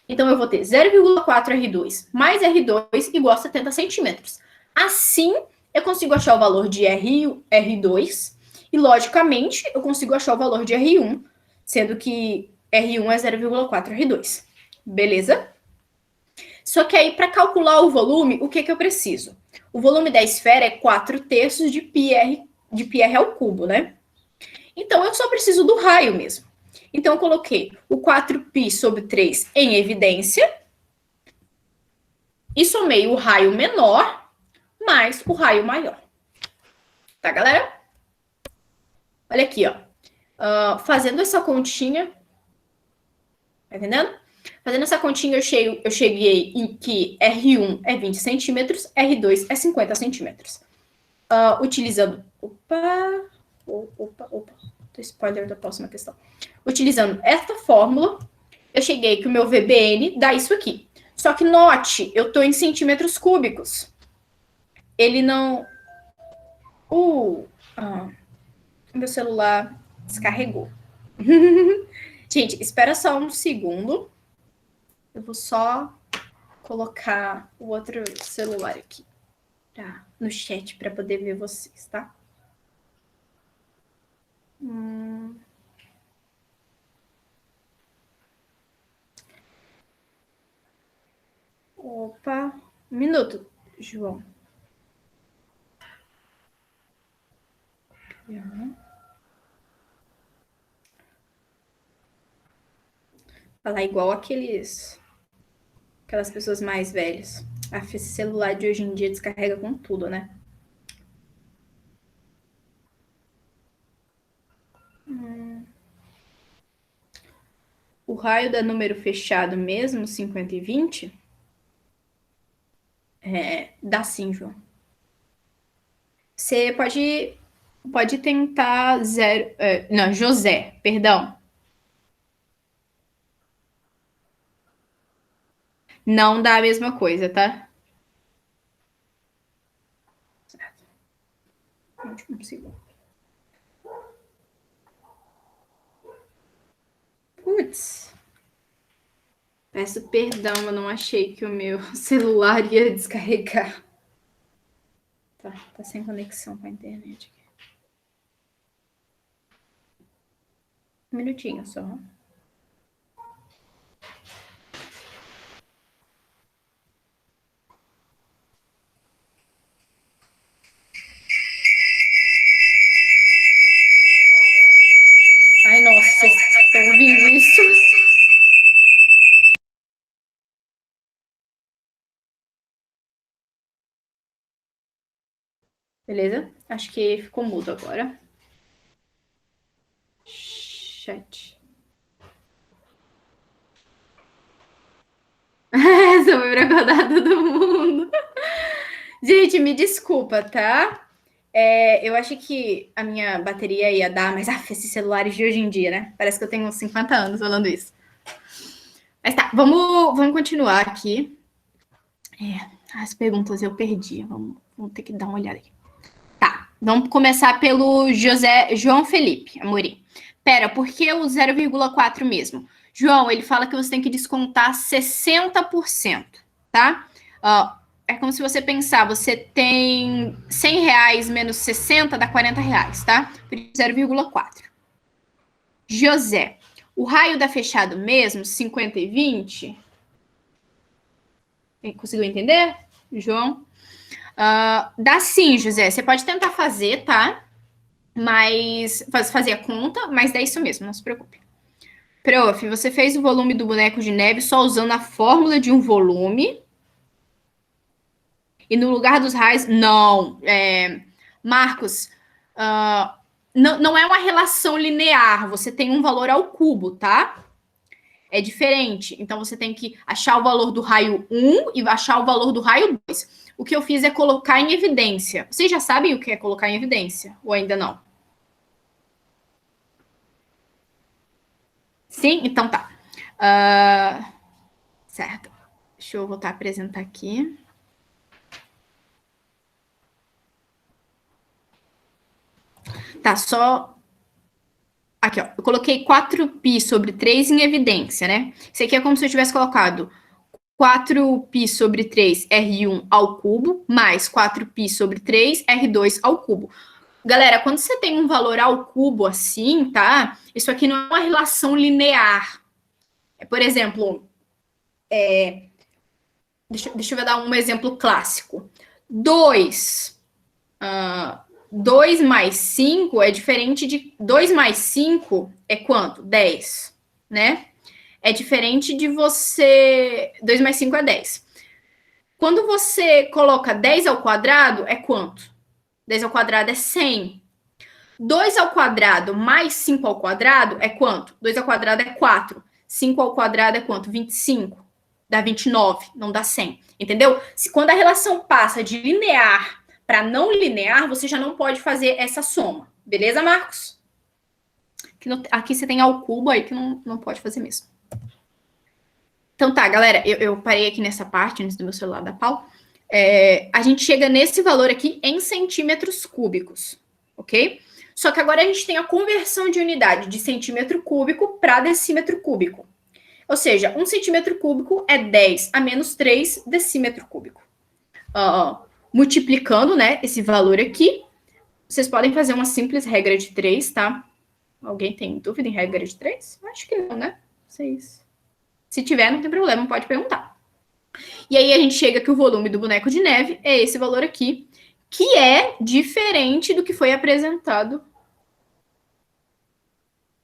Então, eu vou ter 0,4 R2 mais R2 igual a 70 centímetros. Assim, eu consigo achar o valor de R2 e, logicamente, eu consigo achar o valor de R1, sendo que R1 é 0,4 R2. Beleza? Só que aí, para calcular o volume, o que eu preciso? O volume da esfera é 4/3 de πr ao cubo, né? Então, eu só preciso do raio mesmo. Então, eu coloquei o 4π sobre 3 em evidência e somei o raio menor mais o raio maior. Tá, galera? Olha aqui, ó. Fazendo essa continha, tá entendendo? Fazendo essa continha, eu cheguei em que R1 é 20 centímetros, R2 é 50 centímetros. Utilizando... Opa! Spoiler da próxima questão. Utilizando esta fórmula, eu cheguei que o meu VBN dá isso aqui. Só que note, eu estou em centímetros cúbicos. Ele não... meu celular descarregou. Gente, espera só um segundo. Eu vou só colocar o outro celular aqui no chat para poder ver vocês, tá? Opa, um minuto, João. Falar igual aquelas pessoas mais velhas. Esse celular de hoje em dia descarrega com tudo, né? O raio da número fechado mesmo, 50 e 20, dá sim, João. Você pode tentar zero... não, José, perdão. Não dá a mesma coisa, tá? Certo. Um segundo. Putz. Peço perdão, eu não achei que o meu celular ia descarregar. Tá sem conexão com a internet aqui. Um minutinho só. Ai, nossa, vocês estão ouvindo isso? Beleza? Acho que ficou mudo agora. Chat. Só foi pra acordar todo mundo. Gente, me desculpa, tá? Eu achei que a minha bateria ia dar, mas esses celulares de hoje em dia, né? Parece que eu tenho uns 50 anos falando isso. Mas tá, vamos continuar aqui. As perguntas eu perdi. Vamos ter que dar uma olhada aqui. Tá, vamos começar pelo João Felipe Amorim. Pera, por que o 0,4 mesmo? João, ele fala que você tem que descontar 60%, tá? É como se você pensar, você tem 100 reais menos 60 dá 40 reais, tá? Por isso 0,4. José, o raio dá fechado mesmo, 50 e 20? Conseguiu entender, João? Dá sim, José. Você pode tentar fazer, tá? Mas fazer a conta, mas dá isso mesmo, não se preocupe. Prof, você fez o volume do boneco de neve só usando a fórmula de um volume. E no lugar dos raios, não. Marcos, não é uma relação linear. Você tem um valor ao cubo, tá? É diferente. Então, você tem que achar o valor do raio 1 e achar o valor do raio 2. O que eu fiz é colocar em evidência. Vocês já sabem o que é colocar em evidência? Ou ainda não? Sim? Então tá. Certo. Deixa eu voltar a apresentar aqui. Tá, só... Aqui, ó. Eu coloquei 4π sobre 3 em evidência, né? Isso aqui é como se eu tivesse colocado 4π sobre 3 R1 ao cubo, mais 4π sobre 3 R2 ao cubo. Galera, quando você tem um valor ao cubo assim, tá? Isso aqui não é uma relação linear. Por exemplo, deixa eu dar um exemplo clássico. 2 mais 5 é diferente de... 2 mais 5 é quanto? 10, né? É diferente de você... 2 mais 5 é 10. Quando você coloca 10 ao quadrado, é quanto? 10 ao quadrado é 100. 2 ao quadrado mais 5 ao quadrado é quanto? 2 ao quadrado é 4. 5 ao quadrado é quanto? 25. Dá 29, não dá 100. Entendeu? Quando a relação passa de linear para não linear, você já não pode fazer essa soma. Beleza, Marcos? Aqui você tem ao cubo aí que não pode fazer mesmo. Então tá, galera, eu parei aqui nessa parte, antes do meu celular da pau. A gente chega nesse valor aqui em centímetros cúbicos, ok? Só que agora a gente tem a conversão de unidade de centímetro cúbico para decímetro cúbico. Ou seja, 1 centímetro cúbico é 10 a menos 3 decímetro cúbico. Multiplicando, né, esse valor aqui, vocês podem fazer uma simples regra de 3, tá? Alguém tem dúvida em regra de 3? Acho que não, né? Vocês... Se tiver, não tem problema, pode perguntar. E aí a gente chega que o volume do boneco de neve é esse valor aqui, que é diferente do que foi apresentado.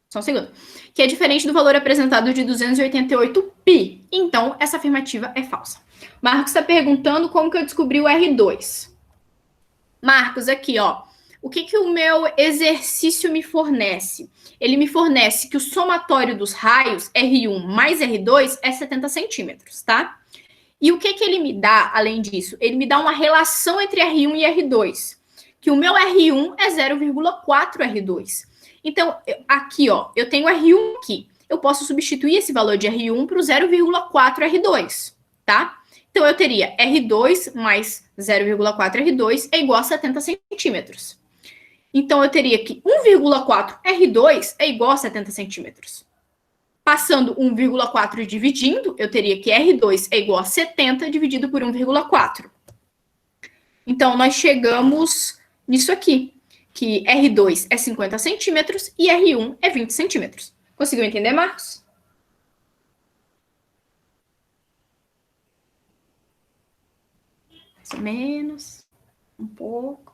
Só um segundo. Que é diferente do valor apresentado de 288 pi. Então, essa afirmativa é falsa. Marcos está perguntando como que eu descobri o R2. Marcos, aqui, ó. O que o meu exercício me fornece? Ele me fornece que o somatório dos raios, R1 mais R2, é 70 centímetros, tá? E o que ele me dá, além disso? Ele me dá uma relação entre R1 e R2. Que o meu R1 é 0,4 R2. Então, aqui, ó, eu tenho R1 aqui. Eu posso substituir esse valor de R1 para o 0,4 R2, tá? Então, eu teria R2 mais 0,4 R2 é igual a 70 centímetros. Então, eu teria que 1,4 R2 é igual a 70 centímetros. Passando 1,4 e dividindo, eu teria que R2 é igual a 70 dividido por 1,4. Então, nós chegamos nisso aqui, que R2 é 50 centímetros e R1 é 20 centímetros. Conseguiu entender, Marcos? Mais ou menos. Um pouco.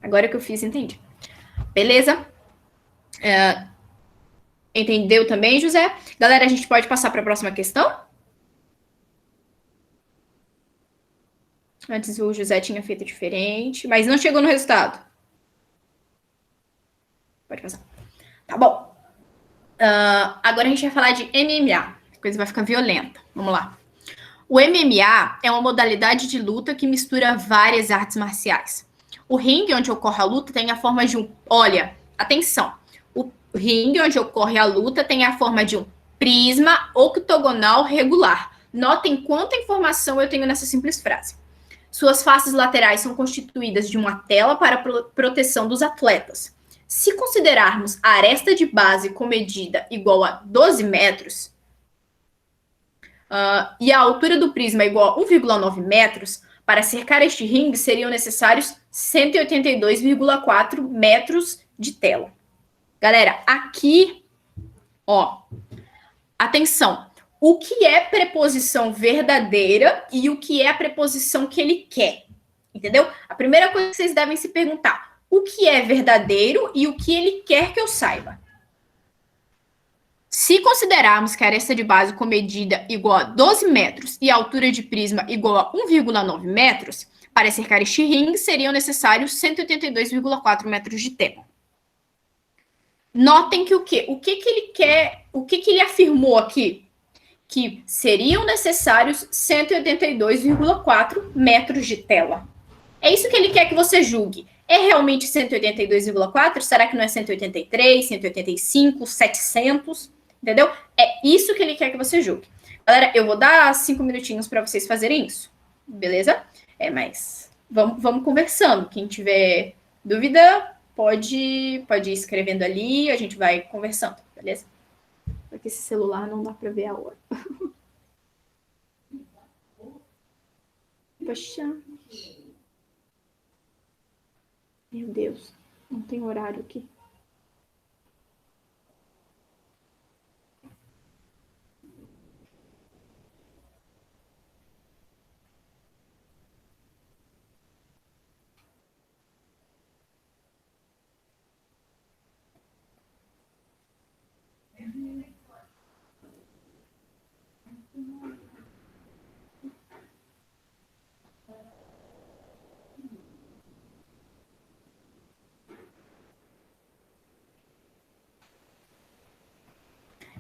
Agora que eu fiz, entendi. Beleza? Entendeu também, José? Galera, a gente pode passar para a próxima questão? Antes o José tinha feito diferente, mas não chegou no resultado. Pode passar. Tá bom. Agora a gente vai falar de MMA. A coisa vai ficar violenta. Vamos lá. O MMA é uma modalidade de luta que mistura várias artes marciais. O ringue onde ocorre a luta tem a forma de um... Olha, atenção. O ringue onde ocorre a luta tem a forma de um prisma octogonal regular. Notem quanta informação eu tenho nessa simples frase. Suas faces laterais são constituídas de uma tela para proteção dos atletas. Se considerarmos a aresta de base com medida igual a 12 metros, e a altura do prisma igual a 1,9 metros, para cercar este ringue seriam necessários 182,4 metros de tela. Galera, aqui, ó, atenção. O que é preposição verdadeira e o que é a preposição que ele quer? Entendeu? A primeira coisa que vocês devem se perguntar: o que é verdadeiro e o que ele quer que eu saiba? Se considerarmos que a aresta de base com medida igual a 12 metros e a altura de prisma igual a 1,9 metros, para cercar este ringue seriam necessários 182,4 metros de tela. Notem que o quê? O que ele quer, o que ele afirmou aqui? Que seriam necessários 182,4 metros de tela. É isso que ele quer que você julgue. É realmente 182,4? Será que não é 183, 185, 700? Entendeu? É isso que ele quer que você julgue. Galera, eu vou dar 5 minutinhos para vocês fazerem isso. Beleza? Mas vamos conversando. Quem tiver dúvida, pode ir escrevendo ali, a gente vai conversando, beleza? Porque esse celular não dá para ver a hora. Poxa. Meu Deus, não tem horário aqui.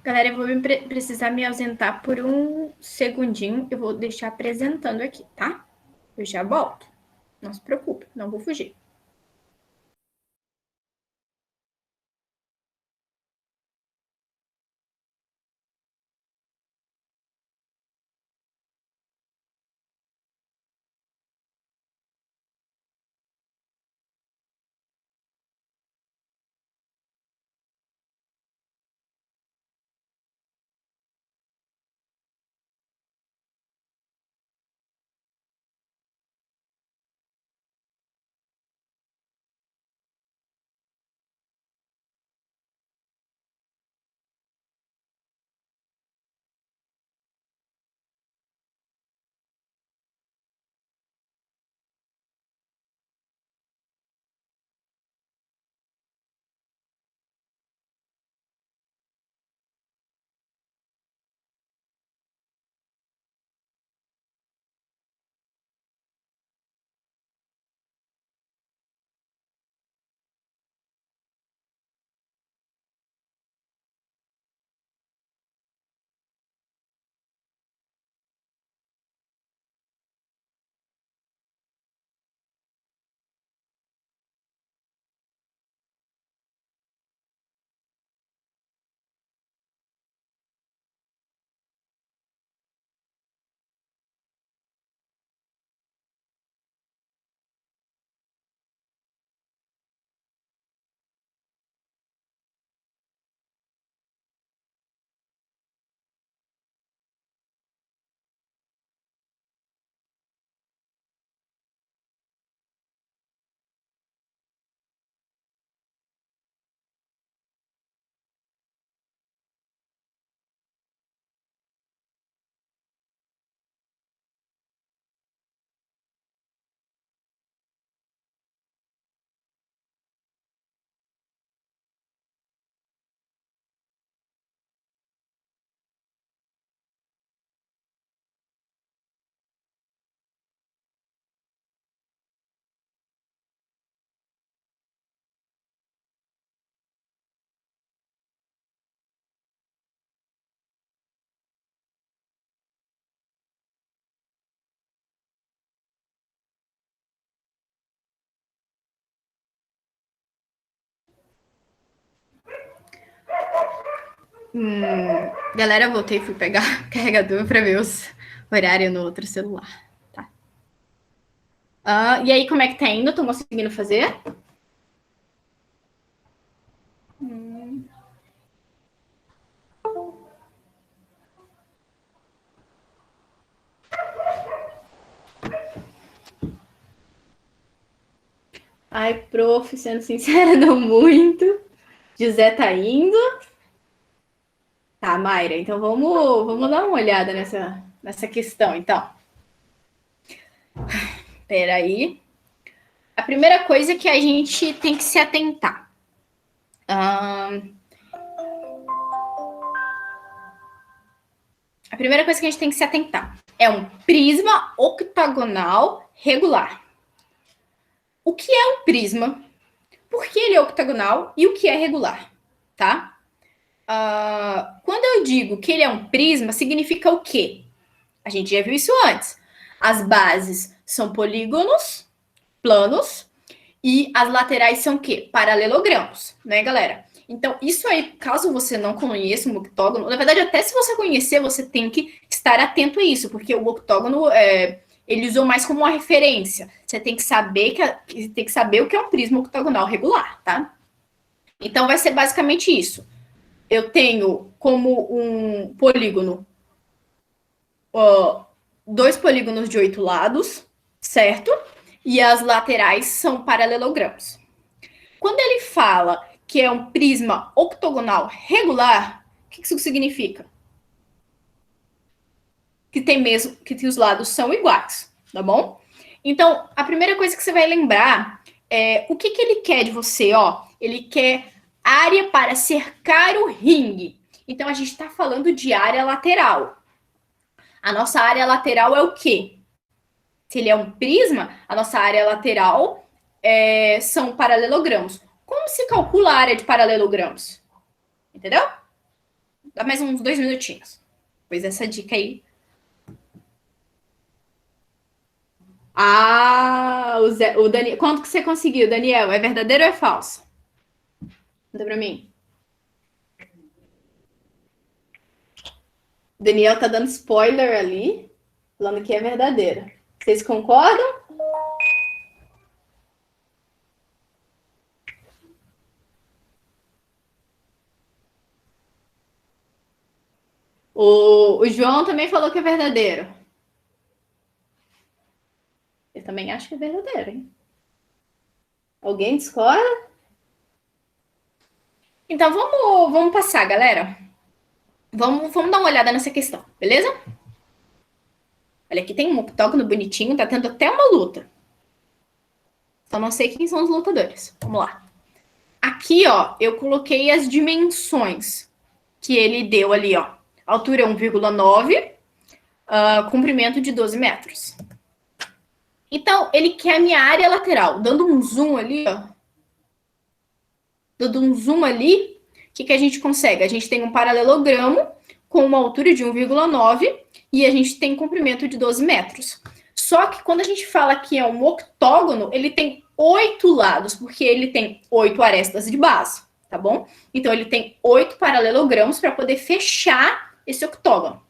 Galera, eu vou precisar me ausentar por um segundinho. Eu vou deixar apresentando aqui, tá? Eu já volto. Não se preocupe, não vou fugir. Galera, voltei e fui pegar carregador para ver os horários no outro celular. Tá. E aí, como é que tá indo? Tô conseguindo fazer? Ai, prof, sendo sincera, não muito. José tá indo. Tá, Mayra, então vamos dar uma olhada nessa questão, então. Peraí. A primeira coisa que a gente tem que se atentar. A primeira coisa que a gente tem que se atentar é um prisma octagonal regular. O que é um prisma? Por que ele é octagonal e o que é regular, tá? Quando eu digo que ele é um prisma, significa o quê? A gente já viu isso antes. As bases são polígonos planos e as laterais são o quê? Paralelogramos, né, galera? Então, isso aí, caso você não conheça um octógono, na verdade, até se você conhecer, você tem que estar atento a isso, porque o octógono ele usou mais como uma referência. Você tem que saber tem que saber o que é um prisma octogonal regular, tá? Então, vai ser basicamente isso. Eu tenho como um polígono dois polígonos de 8 lados, certo? E as laterais são paralelogramos. Quando ele fala que é um prisma octogonal regular, o que isso significa? Que tem mesmo que os lados são iguais, tá bom? Então, a primeira coisa que você vai lembrar é o que ele quer de você, ó. Ele quer área para cercar o ringue. Então, a gente está falando de área lateral. A nossa área lateral é o quê? Se ele é um prisma, a nossa área lateral são paralelogramos. Como se calcula a área de paralelogramos? Entendeu? Dá mais uns 2 minutinhos. Pois essa dica aí. Ah, o Daniel. Quanto que você conseguiu, Daniel? É verdadeiro ou é falso? Manda pra mim. Daniel tá dando spoiler ali, falando que é verdadeira. Vocês concordam? O João também falou que é verdadeiro. Eu também acho que é verdadeiro, hein? Alguém discorda? Então vamos passar, galera. Vamos dar uma olhada nessa questão, beleza? Olha, aqui tem um octógono bonitinho, tá tendo até uma luta. Só não sei quem são os lutadores. Vamos lá. Aqui, ó, eu coloquei as dimensões que ele deu ali, ó. Altura 1,9, comprimento de 12 metros. Então, ele quer a minha área lateral. Dando um zoom ali, ó. Dando um zoom ali, o que a gente consegue? A gente tem um paralelogramo com uma altura de 1,9 e a gente tem comprimento de 12 metros. Só que quando a gente fala que é um octógono, ele tem 8 lados, porque ele tem 8 arestas de base, tá bom? Então, ele tem 8 paralelogramos para poder fechar esse octógono.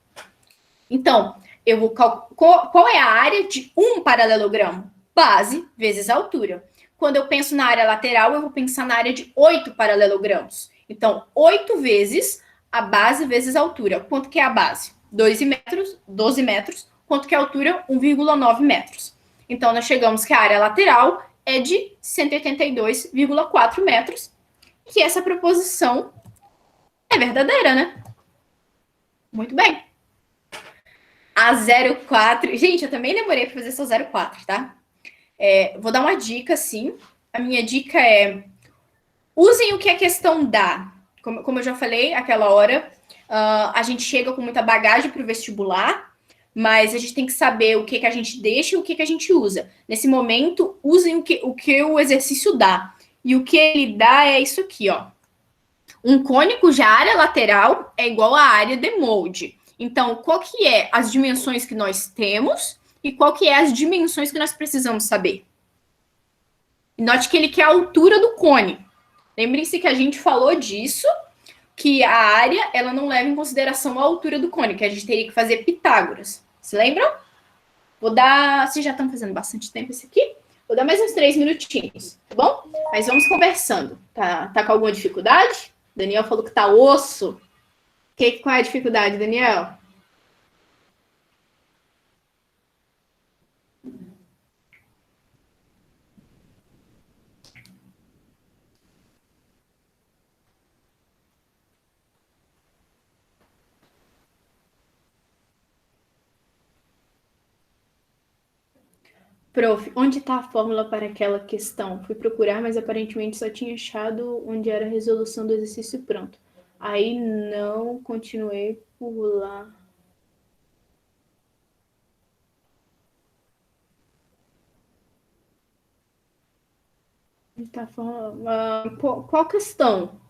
Então, eu vou qual é a área de um paralelogramo? Base vezes altura. Quando eu penso na área lateral, eu vou pensar na área de 8 paralelogramos. Então, 8 vezes a base vezes a altura. Quanto que é a base? 12 metros, 12 metros. Quanto que é a altura? 1,9 metros. Então, nós chegamos que a área lateral é de 182,4 metros. E que essa proposição é verdadeira, né? Muito bem. A 04. Gente, eu também demorei para fazer essa 04, tá? Vou dar uma dica, sim. A minha dica é: usem o que a questão dá. Como eu já falei aquela hora, a gente chega com muita bagagem para o vestibular, mas a gente tem que saber o que a gente deixa e o que a gente usa. Nesse momento, usem o que o exercício dá. E o que ele dá é isso aqui, ó. Um cone cuja área lateral é igual à área de molde. Então, qual que é as dimensões que nós temos e qual que é as dimensões que nós precisamos saber? Note que ele quer a altura do cone. Lembrem-se que a gente falou disso, que a área ela não leva em consideração a altura do cone, que a gente teria que fazer Pitágoras. Se lembram? Vou dar... Vocês já estão fazendo bastante tempo esse aqui? Vou dar mais uns 3 minutinhos, tá bom? Mas vamos conversando. Tá com alguma dificuldade? Daniel falou que tá osso. Qual é a dificuldade, Daniel? Prof, onde está a fórmula para aquela questão? Fui procurar, mas aparentemente só tinha achado onde era a resolução do exercício pronto. Aí não continuei por lá. Tá falando, qual questão?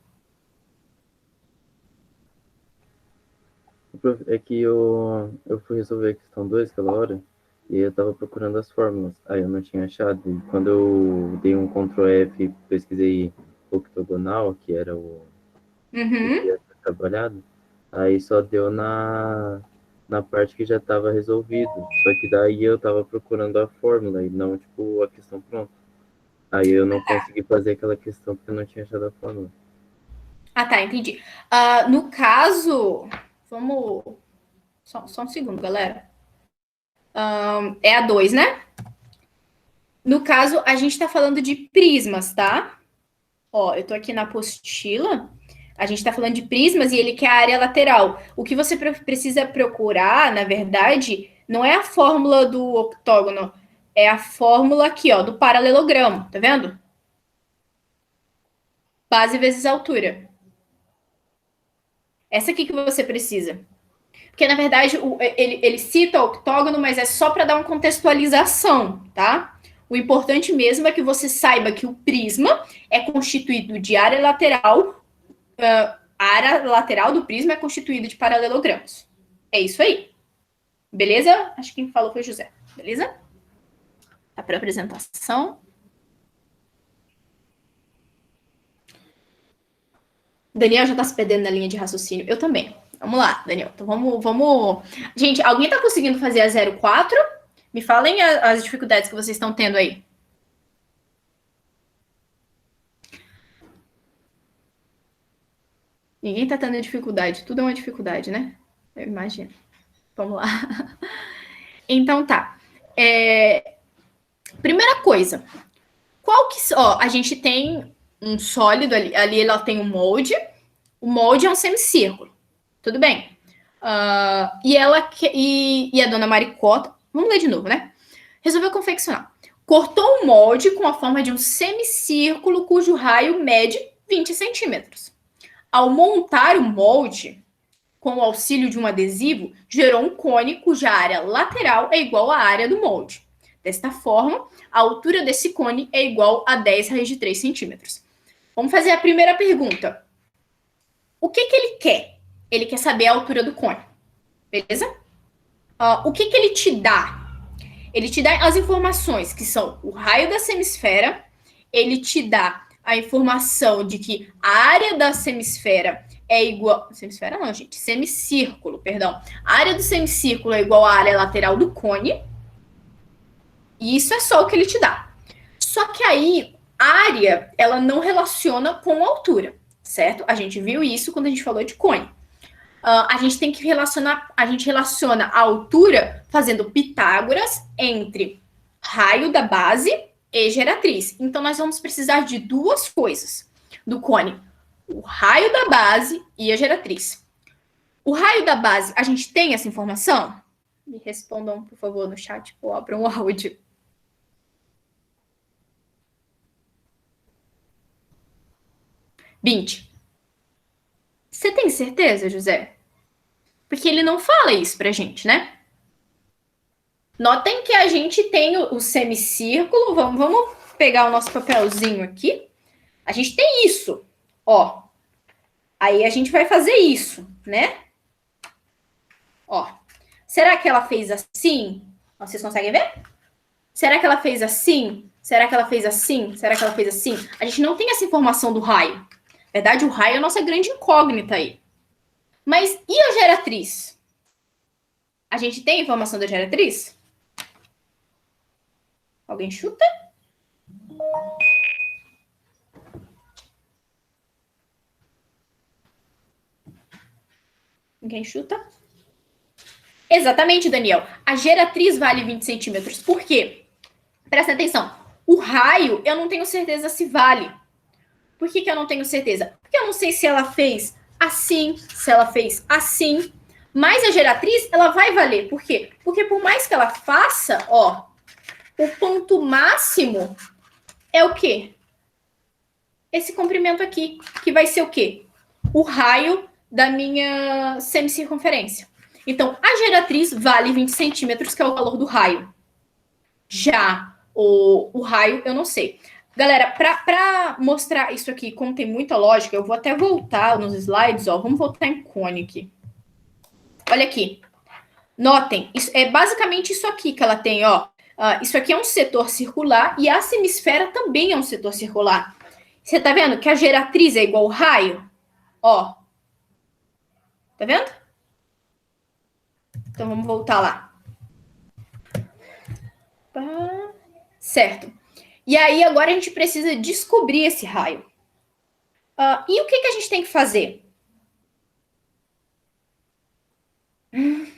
É que eu fui resolver a questão 2 aquela hora e eu tava procurando as fórmulas. Aí eu não tinha achado. E quando eu dei um Ctrl F e pesquisei octogonal, que era o que ia ser trabalhado, aí só deu na parte que já estava resolvido. Só que daí eu tava procurando a fórmula e não, tipo, a questão pronta. Aí eu não consegui fazer aquela questão porque eu não tinha achado a fórmula. Ah, tá, entendi. No caso, vamos... Só um segundo, galera. É a 2, né? No caso, a gente tá falando de prismas, tá? Ó, eu tô aqui na apostila. A gente tá falando de prismas e ele quer a área lateral. O que você precisa procurar, na verdade, não é a fórmula do octógono, é a fórmula aqui, ó, do paralelogramo, tá vendo? Base vezes altura. Essa aqui que você precisa. Porque, na verdade, ele cita o octógono, mas é só para dar uma contextualização, tá? O importante mesmo é que você saiba que o prisma é constituído de área lateral A área lateral do prisma é constituída de paralelogramos. É isso aí. Beleza? Acho que quem falou foi José. Beleza? Tá para apresentação. Daniel já tá se perdendo na linha de raciocínio. Eu também. Vamos lá, Daniel. Então vamos. Gente, alguém tá conseguindo fazer a 04? Me falem as dificuldades que vocês estão tendo aí. Ninguém tá tendo dificuldade. Tudo é uma dificuldade, né? Eu imagino. Vamos lá. Então tá. Primeira coisa. Qual que... Ó, a gente tem um sólido ali. Ali ela tem um molde. O molde é um semicírculo. Tudo bem. E a dona Maricota... Vamos ler de novo, né? Resolveu confeccionar. Cortou um molde com a forma de um semicírculo cujo raio mede 20 centímetros. Ao montar o molde, com o auxílio de um adesivo, gerou um cone cuja área lateral é igual à área do molde. Desta forma, a altura desse cone é igual a 10 raiz de 3 centímetros. Vamos fazer a primeira pergunta. O que ele quer? Ele quer saber a altura do cone. Beleza? O que ele te dá? Ele te dá as informações que são o raio da semisfera, ele te dá a informação de que a área da semisfera é igual... Semisfera não, gente. Semicírculo, perdão. A área do semicírculo é igual à área lateral do cone. E isso é só o que ele te dá. Só que aí, a área, ela não relaciona com a altura, certo? A gente viu isso quando a gente falou de cone. A gente tem que relacionar... A gente relaciona a altura fazendo Pitágoras entre raio da base e geratriz. Então, nós vamos precisar de duas coisas do cone. O raio da base e a geratriz. O raio da base, a gente tem essa informação? Me respondam, por favor, no chat ou abram o áudio. Vinte. Você tem certeza, José? Porque ele não fala isso pra gente, né? Notem que a gente tem o semicírculo. Vamos pegar o nosso papelzinho aqui. A gente tem isso, ó. Aí a gente vai fazer isso, né? Ó. Será que ela fez assim? Ó, vocês conseguem ver? Será que ela fez assim? Será que ela fez assim? Será que ela fez assim? A gente não tem essa informação do raio. Na verdade, o raio é a nossa grande incógnita aí. Mas e a geratriz? A gente tem informação da geratriz? Alguém chuta? Ninguém chuta? Exatamente, Daniel. A geratriz vale 20 centímetros. Por quê? Presta atenção. O raio, eu não tenho certeza se vale. Por que eu não tenho certeza? Porque eu não sei se ela fez assim, se ela fez assim. Mas a geratriz, ela vai valer. Por quê? Porque por mais que ela faça, ó, o ponto máximo é o quê? Esse comprimento aqui, que vai ser o quê? O raio da minha semicircunferência. Então, a geratriz vale 20 centímetros, que é o valor do raio. Já o raio, eu não sei. Galera, para mostrar isso aqui, como tem muita lógica, eu vou até voltar nos slides, ó. Vamos voltar em cone aqui. Olha aqui. Notem, isso é basicamente isso aqui que ela tem, ó. Isso aqui é um setor circular e a semisfera também é um setor circular. Você tá vendo que a geratriz é igual ao raio? Ó. Tá vendo? Então, vamos voltar lá. Certo. E aí, agora a gente precisa descobrir esse raio. E o que a gente tem que fazer? E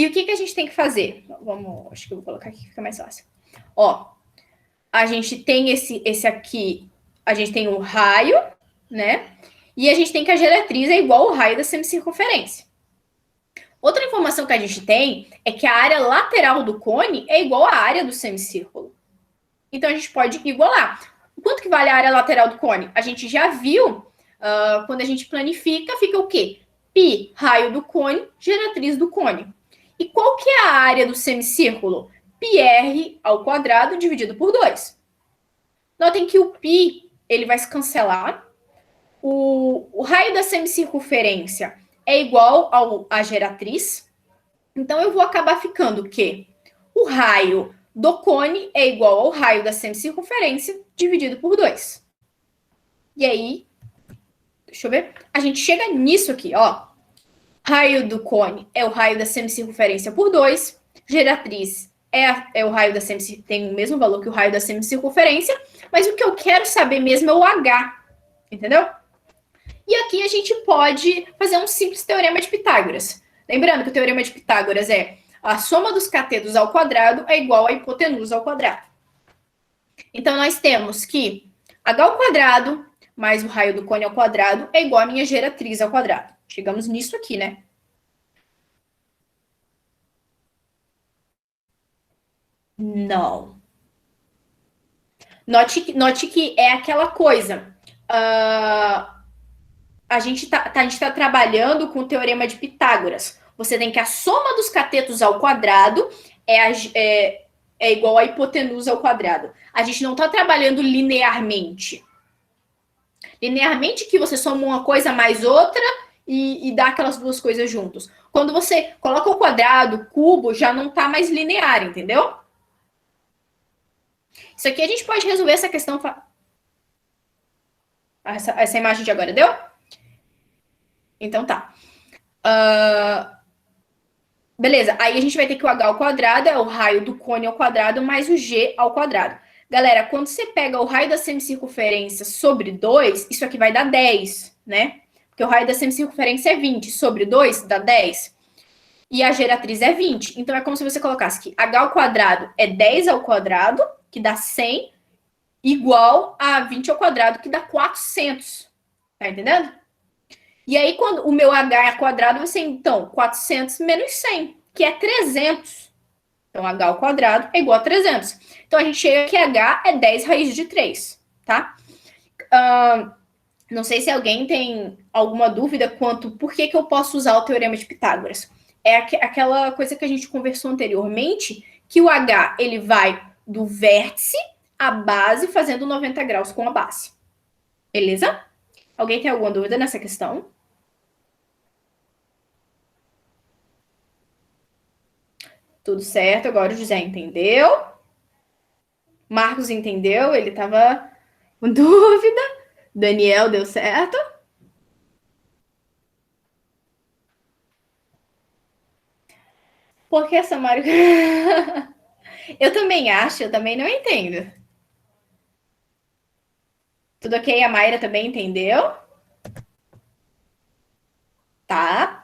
o que a gente tem que fazer? Vamos, acho que eu vou colocar aqui que fica mais fácil. Ó, a gente tem esse aqui, a gente tem o raio, né? E a gente tem que a geratriz é igual ao raio da semicircunferência. Outra informação que a gente tem é que a área lateral do cone é igual à área do semicírculo. Então, a gente pode igualar. Quanto que vale a área lateral do cone? A gente já viu, quando a gente planifica, fica o quê? Π, raio do cone, geratriz do cone. E qual que é a área do semicírculo? πr ao quadrado dividido por 2. Notem que o π, ele vai se cancelar. O raio da semicircunferência é igual à geratriz. Então, eu vou acabar ficando que o raio do cone é igual ao raio da semicircunferência dividido por 2. E aí, deixa eu ver, a gente chega nisso aqui, ó. Raio do cone é o raio da semicircunferência por 2. Geratriz é o raio da semicircunferência, tem o mesmo valor que o raio da semicircunferência, mas o que eu quero saber mesmo é o H, entendeu? E aqui a gente pode fazer um simples teorema de Pitágoras. Lembrando que o teorema de Pitágoras é a soma dos catetos ao quadrado é igual à hipotenusa ao quadrado. Então, nós temos que h ao quadrado mais o raio do cone ao quadrado é igual à minha geratriz ao quadrado. Chegamos nisso aqui, né? Não. Note que é aquela coisa. A gente tá trabalhando com o teorema de Pitágoras. Você tem que a soma dos catetos ao quadrado é igual à hipotenusa ao quadrado. A gente não está trabalhando linearmente. Linearmente que você soma uma coisa mais outra e dá aquelas duas coisas juntos. Quando você coloca o quadrado, o cubo, já não está mais linear, entendeu? Isso aqui a gente pode resolver essa questão. Essa imagem de agora, deu? Então tá. Beleza, aí a gente vai ter que o h ao quadrado é o raio do cone ao quadrado mais o g ao quadrado. Galera, quando você pega o raio da semicircunferência sobre 2, isso aqui vai dar 10, né? Porque o raio da semicircunferência é 20, sobre 2 dá 10. E a geratriz é 20. Então é como se você colocasse que h ao quadrado é 10 ao quadrado, que dá 100, igual a 20 ao quadrado, que dá 400. Tá entendendo? E aí, quando o meu h é quadrado, vai ser, então, 400 menos 100, que é 300. Então, h ao quadrado é igual a 300. Então, a gente chega que h é 10 raiz de 3, tá? Não sei se alguém tem alguma dúvida quanto por que eu posso usar o teorema de Pitágoras. É aquela coisa que a gente conversou anteriormente, que o h ele vai do vértice à base, fazendo 90 graus com a base. Beleza? Alguém tem alguma dúvida nessa questão? Tudo certo, agora o José entendeu. Marcos entendeu, ele estava com dúvida. Daniel deu certo. Por que, Samara? Eu também acho, eu também não entendo. Tudo ok? A Mayra também entendeu? Tá.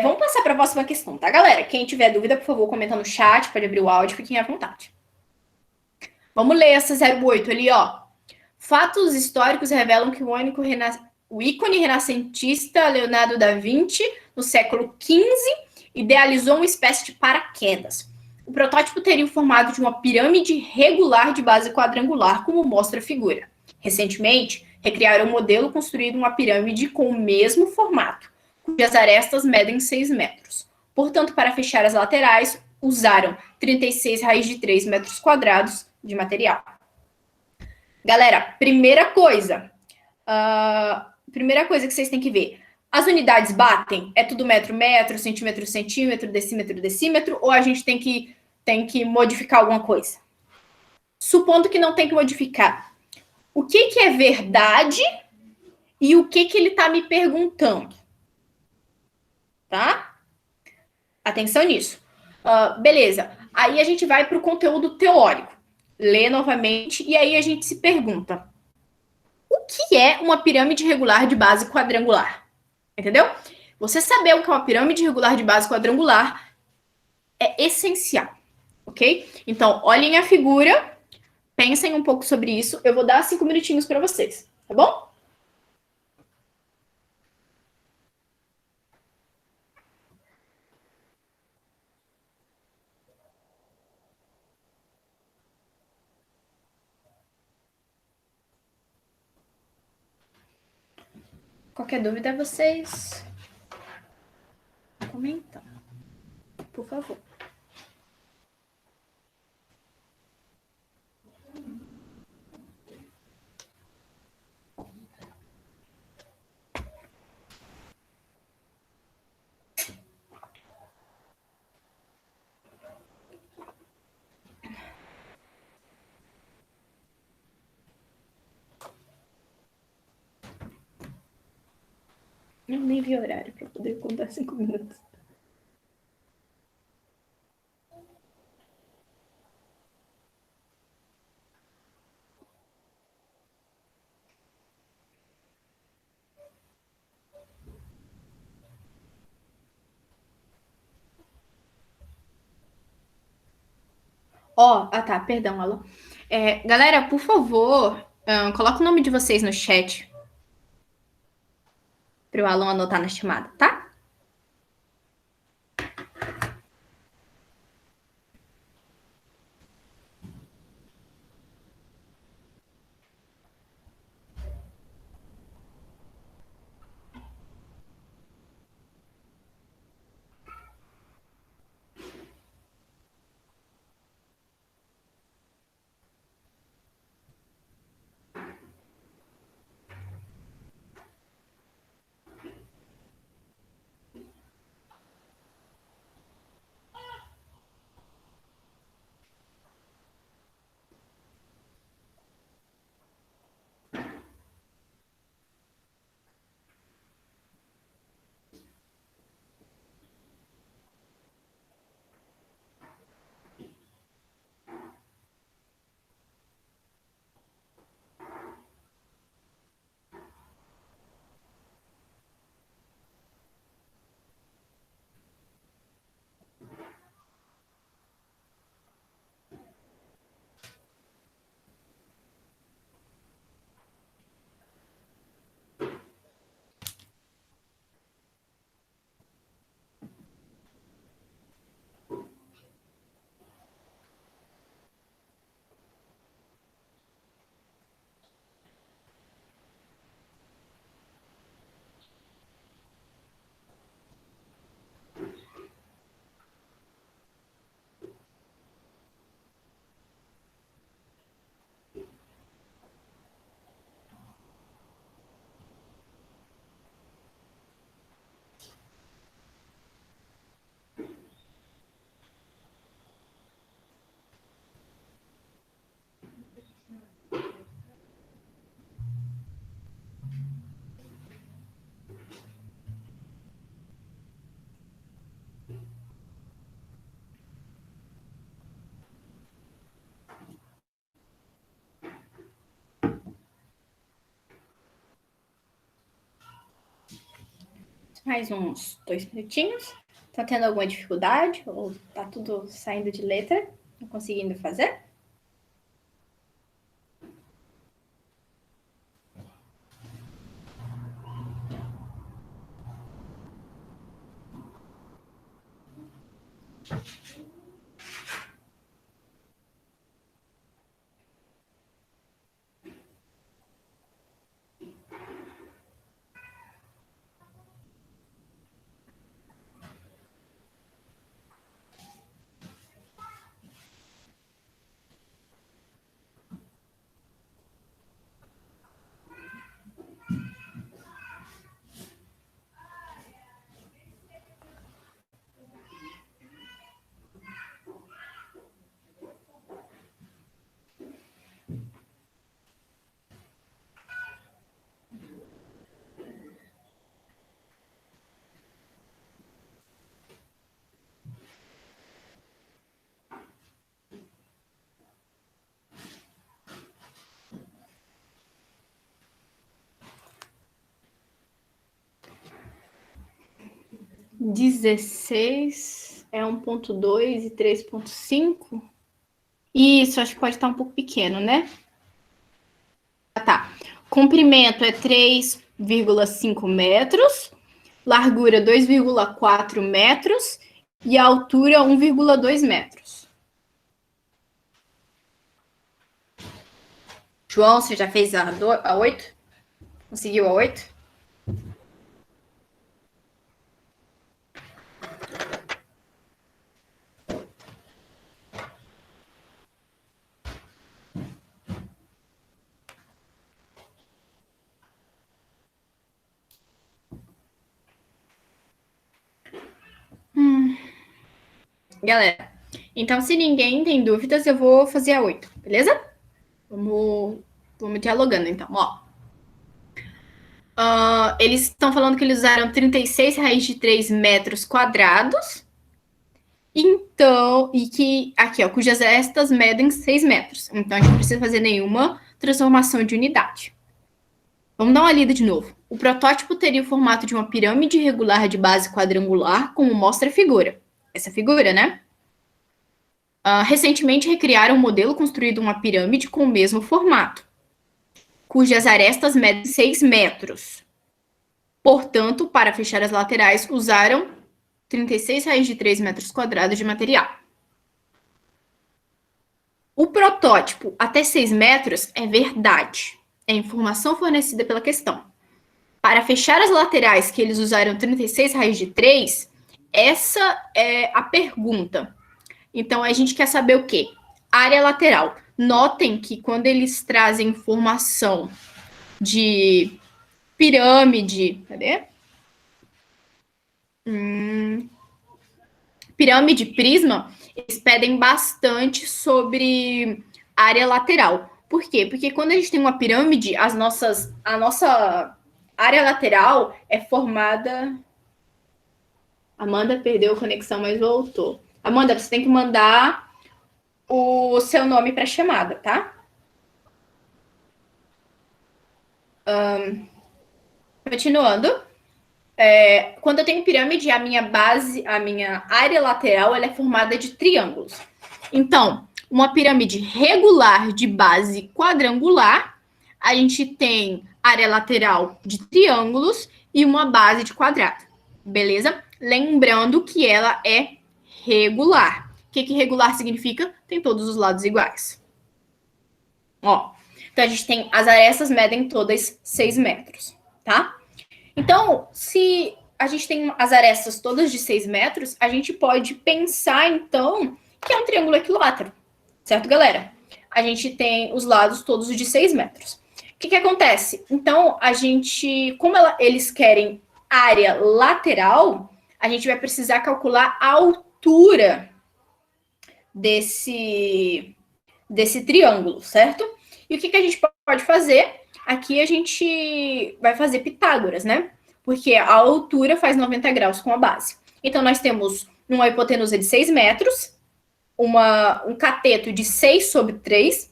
Vamos passar para a próxima questão, tá, galera? Quem tiver dúvida, por favor, comenta no chat, pode abrir o áudio, fiquem à vontade. Vamos ler essa 08 ali, ó. Fatos históricos revelam que o ícone renascentista Leonardo da Vinci, no século XV, idealizou uma espécie de paraquedas. O protótipo teria o formato de uma pirâmide regular de base quadrangular, como mostra a figura. Recentemente, recriaram um modelo construído uma pirâmide com o mesmo formato, cujas arestas medem 6 metros. Portanto, para fechar as laterais, usaram 36 raiz de 3 metros quadrados de material. Galera, primeira coisa que vocês têm que ver. As unidades batem? É tudo metro, metro, centímetro, centímetro, decímetro, decímetro? Ou a gente tem que modificar alguma coisa? Supondo que não tem que modificar. O que é verdade e o que ele está me perguntando? Tá? Atenção nisso. Beleza. Aí a gente vai para o conteúdo teórico. Lê novamente e aí a gente se pergunta: o que é uma pirâmide regular de base quadrangular? Entendeu? Você saber o que é uma pirâmide regular de base quadrangular é essencial, ok? Então, olhem a figura, pensem um pouco sobre isso. Eu vou dar 5 minutinhos para vocês, tá bom? Qualquer dúvida, vocês comentam, por favor. Eu nem vi horário para poder contar 5 minutos. Tá, perdão, alô. Galera, por favor, coloca o nome de vocês no chat para o Alan anotar na chamada, tá? Mais uns 2 minutinhos. Tá tendo alguma dificuldade? Ou tá tudo saindo de letra? Não conseguindo fazer? Dezesseis é 1.2 e 3.5. Isso, acho que pode estar um pouco pequeno, né? Tá. Comprimento é 3,5 metros, largura 2,4 metros e a altura 1,2 metros. João, você já fez a 8? Conseguiu a 8? Galera, então se ninguém tem dúvidas, eu vou fazer a 8, beleza? Vamos dialogando então, ó. Eles estão falando que eles usaram 36 raiz de 3 metros quadrados. Então, e que, aqui, ó, cujas estas medem 6 metros. Então, a gente não precisa fazer nenhuma transformação de unidade. Vamos dar uma lida de novo. O protótipo teria o formato de uma pirâmide irregular de base quadrangular, como mostra a figura. Essa figura, né? Recentemente recriaram um modelo construído uma pirâmide com o mesmo formato, cujas arestas medem 6 metros. Portanto, para fechar as laterais, usaram 36 raiz de 3 metros quadrados de material. O protótipo até 6 metros é verdade. É informação fornecida pela questão. Para fechar as laterais, que eles usaram 36 raiz de 3, essa é a pergunta. Então, a gente quer saber o quê? Área lateral. Notem que quando eles trazem informação de pirâmide... Cadê? Pirâmide, prisma, eles pedem bastante sobre área lateral. Por quê? Porque quando a gente tem uma pirâmide, a nossa área lateral é formada... Amanda perdeu a conexão, mas voltou. Amanda, você tem que mandar o seu nome para a chamada, tá? Continuando. Quando eu tenho pirâmide, a minha base, a minha área lateral, ela é formada de triângulos. Então, uma pirâmide regular de base quadrangular, a gente tem área lateral de triângulos e uma base de quadrado. Beleza? Lembrando que ela é regular. O que regular significa? Tem todos os lados iguais. Ó, então, a gente tem as arestas medem todas 6 metros, tá? Então, se a gente tem as arestas todas de 6 metros, a gente pode pensar, então, que é um triângulo equilátero. Certo, galera? A gente tem os lados todos de 6 metros. O que acontece? Então, a gente, como eles querem área lateral, a gente vai precisar calcular a altura desse triângulo, certo? E o que a gente pode fazer? Aqui a gente vai fazer Pitágoras, né? Porque a altura faz 90 graus com a base. Então, nós temos uma hipotenusa de 6 metros, um cateto de 6 sobre 3,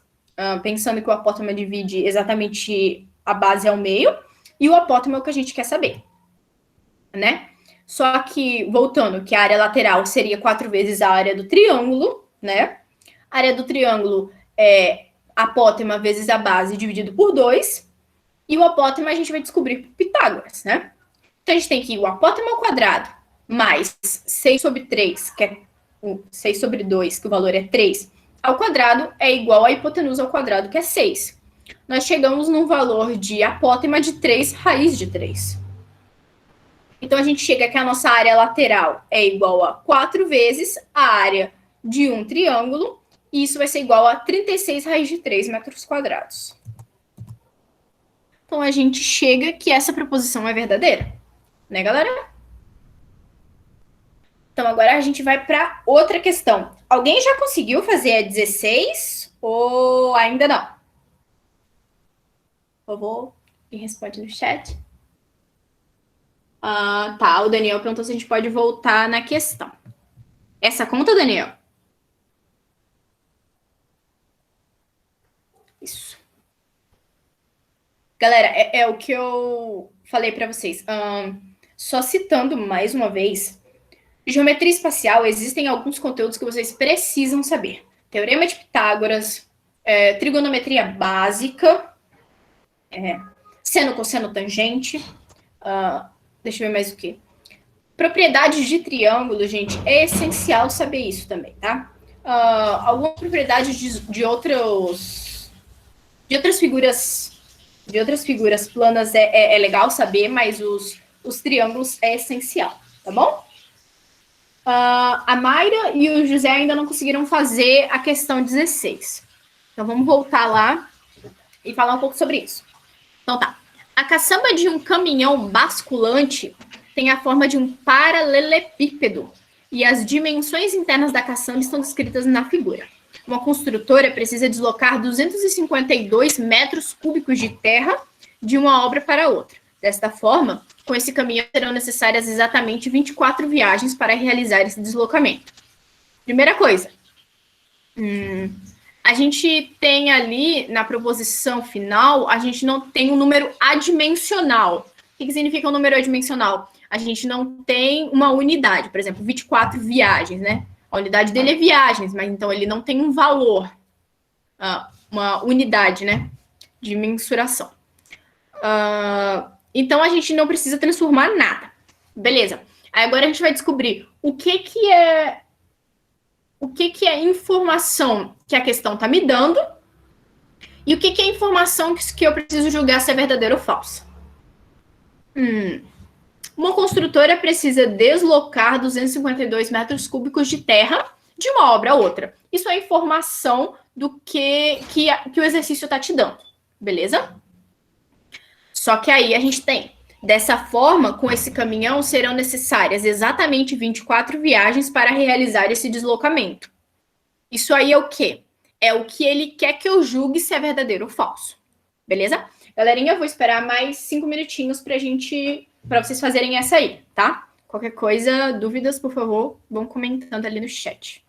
pensando que o apótema divide exatamente a base ao meio, e o apótema é o que a gente quer saber, né? Só que, voltando, que a área lateral seria 4 vezes a área do triângulo, né? A área do triângulo é apótema vezes a base dividido por 2, e o apótema a gente vai descobrir por Pitágoras, né? Então, a gente tem que o apótema ao quadrado mais 6 sobre 3, que é 6 sobre 2, que o valor é 3, ao quadrado é igual a hipotenusa ao quadrado, que é 6. Nós chegamos num valor de apótema de 3 raiz de 3. Então, a gente chega que a nossa área lateral é igual a 4 vezes a área de um triângulo, e isso vai ser igual a 36 raiz de 3 metros quadrados. Então, a gente chega que essa proposição é verdadeira, né, galera? Então, agora a gente vai para outra questão. Alguém já conseguiu fazer a 16 ou ainda não? Por favor, quem responde no chat. Tá, o Daniel perguntou se a gente pode voltar na questão. Essa conta, Daniel? Isso. Galera, é o que eu falei para vocês. Só citando mais uma vez, geometria espacial, existem alguns conteúdos que vocês precisam saber. Teorema de Pitágoras, trigonometria básica, seno, cosseno, tangente, deixa eu ver mais o que. Propriedades de triângulo, gente, é essencial saber isso também, tá? Algumas propriedades de outras figuras planas é legal saber, mas os triângulos é essencial, tá bom? A Mayra e o José ainda não conseguiram fazer a questão 16. Então, vamos voltar lá e falar um pouco sobre isso. Então, tá. A caçamba de um caminhão basculante tem a forma de um paralelepípedo e as dimensões internas da caçamba estão descritas na figura. Uma construtora precisa deslocar 252 metros cúbicos de terra de uma obra para outra. Desta forma, com esse caminhão serão necessárias exatamente 24 viagens para realizar esse deslocamento. Primeira coisa, a gente tem ali, na proposição final, a gente não tem um número adimensional. O que significa um número adimensional? A gente não tem uma unidade, por exemplo, 24 viagens, né? A unidade dele é viagens, mas então ele não tem um valor, uma unidade, né, de mensuração. Então a gente não precisa transformar nada. Beleza. Aí agora a gente vai descobrir o que é informação que a questão está me dando e o que é informação que eu preciso julgar se é verdadeiro ou falso. Uma construtora precisa deslocar 252 metros cúbicos de terra de uma obra a outra. Isso é informação do que o exercício está te dando, beleza? Só que aí a gente tem, dessa forma, com esse caminhão, serão necessárias exatamente 24 viagens para realizar esse deslocamento. Isso aí é o quê? É o que ele quer que eu julgue se é verdadeiro ou falso, beleza? Galerinha, eu vou esperar mais 5 minutinhos para vocês fazerem essa aí, tá? Qualquer coisa, dúvidas, por favor, vão comentando ali no chat.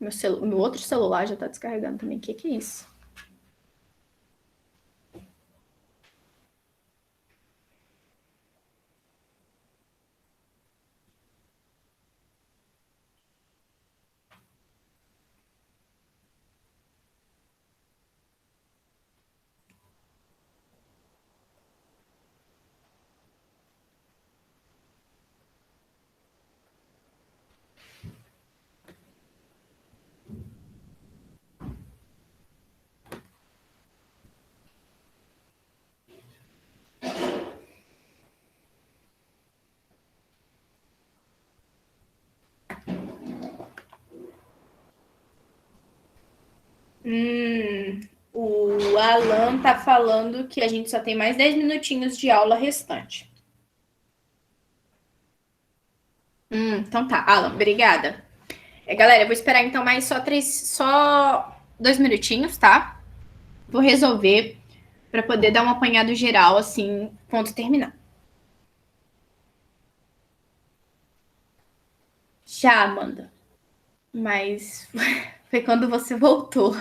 Meu outro celular já tá descarregando também. O que é isso? O Alan tá falando que a gente só tem mais 10 minutinhos de aula restante. Então tá, Alan, obrigada. Galera, eu vou esperar então mais só 2 minutinhos, tá? Vou resolver para poder dar um apanhado geral, assim, quando terminar. Já, Amanda. Mas foi quando você voltou.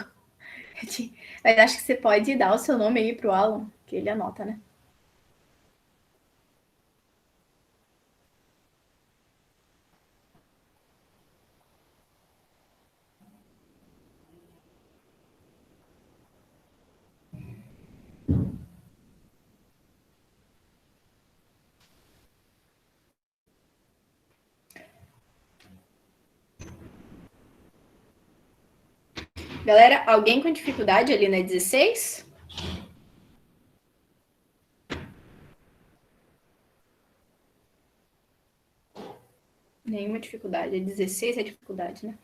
Mas acho que você pode dar o seu nome aí pro Alan, que ele anota, né? Galera, alguém com dificuldade ali na 16? Nenhuma dificuldade. A 16 é dificuldade, né?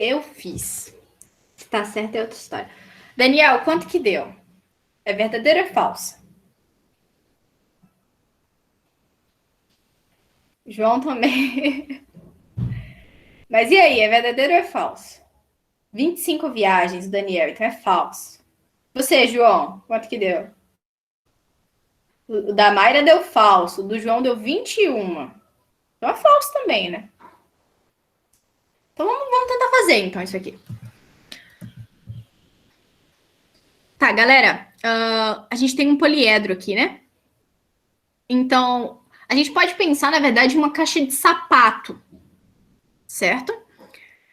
Eu fiz. Se tá certo é outra história. Daniel, quanto que deu? É verdadeiro ou é falso? João também. Mas e aí, é verdadeiro ou é falso? 25 viagens, Daniel, então é falso. Você, João, quanto que deu? O da Mayra deu falso, o do João deu 21. Então é falso também, né? Então vamos tentar fazer, então, isso aqui. Tá, galera, a gente tem um poliedro aqui, né? Então, a gente pode pensar, na verdade, em uma caixa de sapato, certo?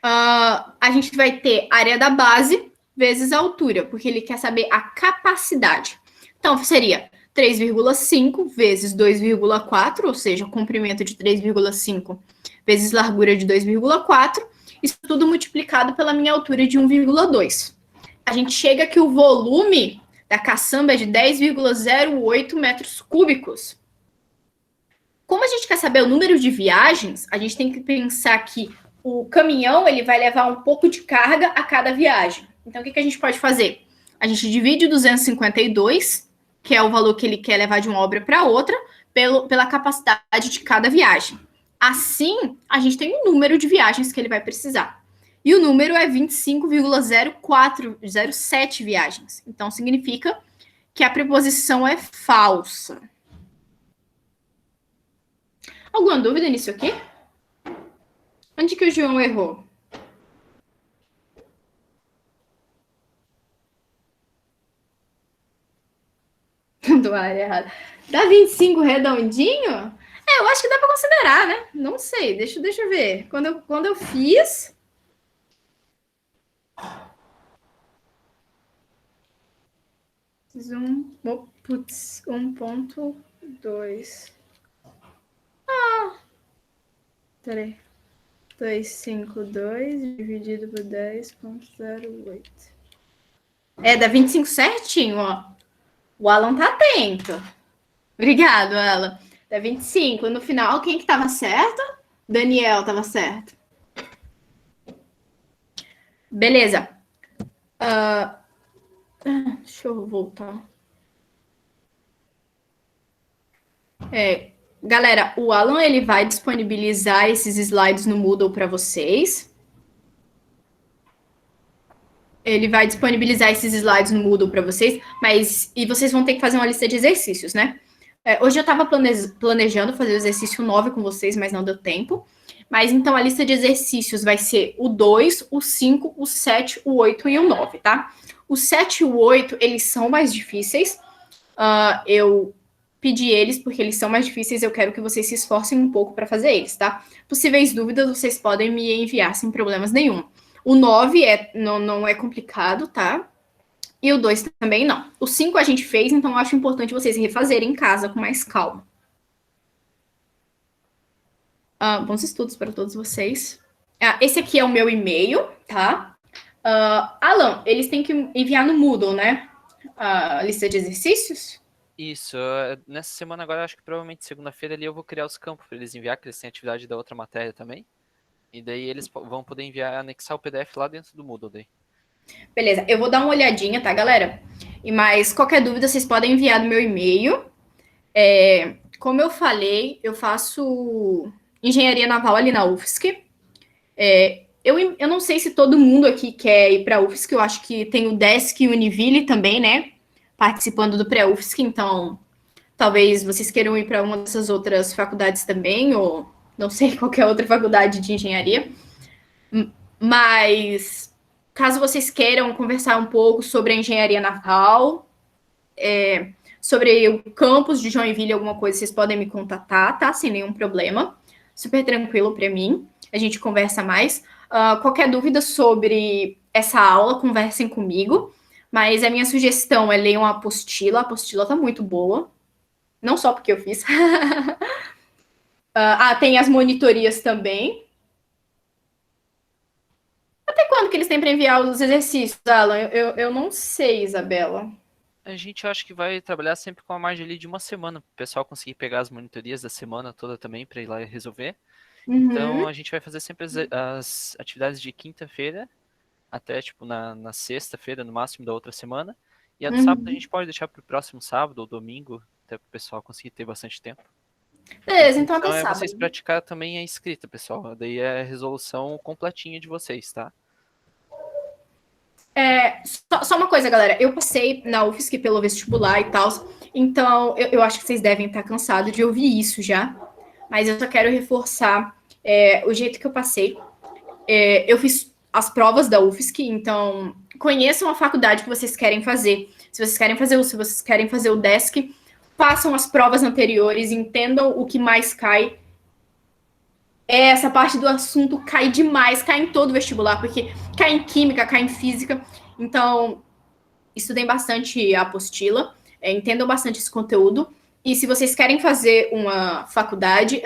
A gente vai ter a área da base vezes a altura, porque ele quer saber a capacidade. Então, seria 3,5 vezes 2,4, ou seja, comprimento de 3,5 vezes largura de 2,4, isso tudo multiplicado pela minha altura de 1,2. A gente chega que o volume da caçamba é de 10,08 metros cúbicos. Como a gente quer saber o número de viagens, a gente tem que pensar que o caminhão ele vai levar um pouco de carga a cada viagem. Então, o que a gente pode fazer? A gente divide 252, que é o valor que ele quer levar de uma obra para outra, pela capacidade de cada viagem. Assim, a gente tem um número de viagens que ele vai precisar. E o número é 25,0407 viagens. Então, significa que a preposição é falsa. Alguma dúvida nisso aqui? Onde que o João errou? Do área errada. Dá 25 redondinho? Eu acho que dá para considerar, né? Não sei, deixa eu ver. Quando eu fiz... Putz, 1.2. Peraí. 252 dividido por 10,08. Dá 25 certinho, ó. O Alan tá atento. Obrigado, Alan. Dá 25. No final, quem que tava certo? Daniel tava certo. Beleza. Deixa eu voltar. Galera, o Alan ele vai disponibilizar esses slides no Moodle para vocês. Ele vai disponibilizar esses slides no Moodle para vocês, e vocês vão ter que fazer uma lista de exercícios, né? Hoje eu estava planejando fazer o exercício 9 com vocês, mas não deu tempo. Mas então a lista de exercícios vai ser o 2, o 5, o 7, o 8 e o 9, tá? O 7 e o 8, eles são mais difíceis. Eu pedi eles porque eles são mais difíceis, eu quero que vocês se esforcem um pouco para fazer eles, tá? Possíveis dúvidas, vocês podem me enviar sem problemas nenhum. O 9 não é complicado, tá? E o 2 também não. O 5 a gente fez, então eu acho importante vocês refazerem em casa com mais calma. Bons estudos para todos vocês. Esse aqui é o meu e-mail, tá? Alan, eles têm que enviar no Moodle, né? A lista de exercícios? Isso. Nessa semana agora, acho que provavelmente segunda-feira ali eu vou criar os campos para eles enviar, que eles têm atividade da outra matéria também. E daí eles vão poder enviar, anexar o PDF lá dentro do Moodle daí. Beleza, eu vou dar uma olhadinha, tá, galera? Mas qualquer dúvida, vocês podem enviar no meu e-mail. Como eu falei, eu faço engenharia naval ali na UFSC. Eu não sei se todo mundo aqui quer ir para a UFSC, eu acho que tem o Desk e o Univille também, né? Participando do pré-UFSC, então talvez vocês queiram ir para uma dessas outras faculdades também, ou não sei, qualquer outra faculdade de engenharia. Mas, caso vocês queiram conversar um pouco sobre a engenharia naval, sobre o campus de Joinville, alguma coisa, vocês podem me contatar, tá? Sem nenhum problema. Super tranquilo para mim. A gente conversa mais. Qualquer dúvida sobre essa aula, conversem comigo. Mas a minha sugestão é ler uma apostila. A apostila tá muito boa. Não só porque eu fiz. Tem as monitorias também. Até quando que eles têm para enviar os exercícios, Alan? Eu não sei, Isabela. A gente acho que vai trabalhar sempre com a margem ali de uma semana, para o pessoal conseguir pegar as monitorias da semana toda também, para ir lá e resolver. Então a gente vai fazer sempre as atividades de quinta-feira até tipo na sexta-feira, no máximo da outra semana. E a do sábado a gente pode deixar para o próximo sábado ou domingo, até para o pessoal conseguir ter bastante tempo. Beleza, então até sábado. Vocês praticar também a escrita, pessoal. Daí é a resolução completinha de vocês, tá? Só uma coisa, galera. Eu passei na UFSC pelo vestibular e tal, então eu acho que vocês devem estar cansados de ouvir isso já. Mas eu só quero reforçar o jeito que eu passei. Eu fiz as provas da UFSC, então conheçam a faculdade que vocês querem fazer. Se vocês querem fazer se vocês querem fazer o Desk, façam as provas anteriores, entendam o que mais cai. Essa parte do assunto cai demais, cai em todo vestibular, porque cai em química, cai em física. Então, estudem bastante a apostila, entendam bastante esse conteúdo. E se vocês querem fazer uma faculdade,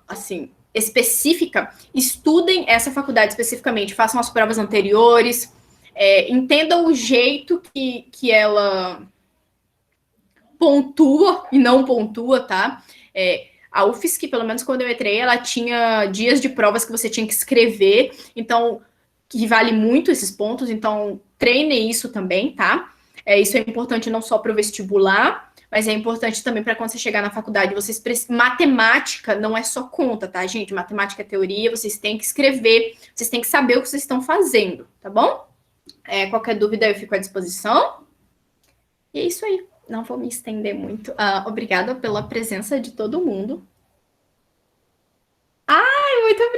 assim, específica, estudem essa faculdade especificamente, façam as provas anteriores, entendam o jeito que ela pontua e não pontua, tá? A UFSC, pelo menos quando eu entrei, ela tinha dias de provas que você tinha que escrever, então que vale muito esses pontos, então treine isso também, tá? Isso é importante não só para o vestibular, mas é importante também para quando você chegar na faculdade, matemática não é só conta, tá, gente? Matemática é teoria, vocês têm que escrever, vocês têm que saber o que vocês estão fazendo, tá bom? Qualquer dúvida eu fico à disposição. E é isso aí. Não vou me estender muito. Obrigada pela presença de todo mundo. Ai, muito obrigada.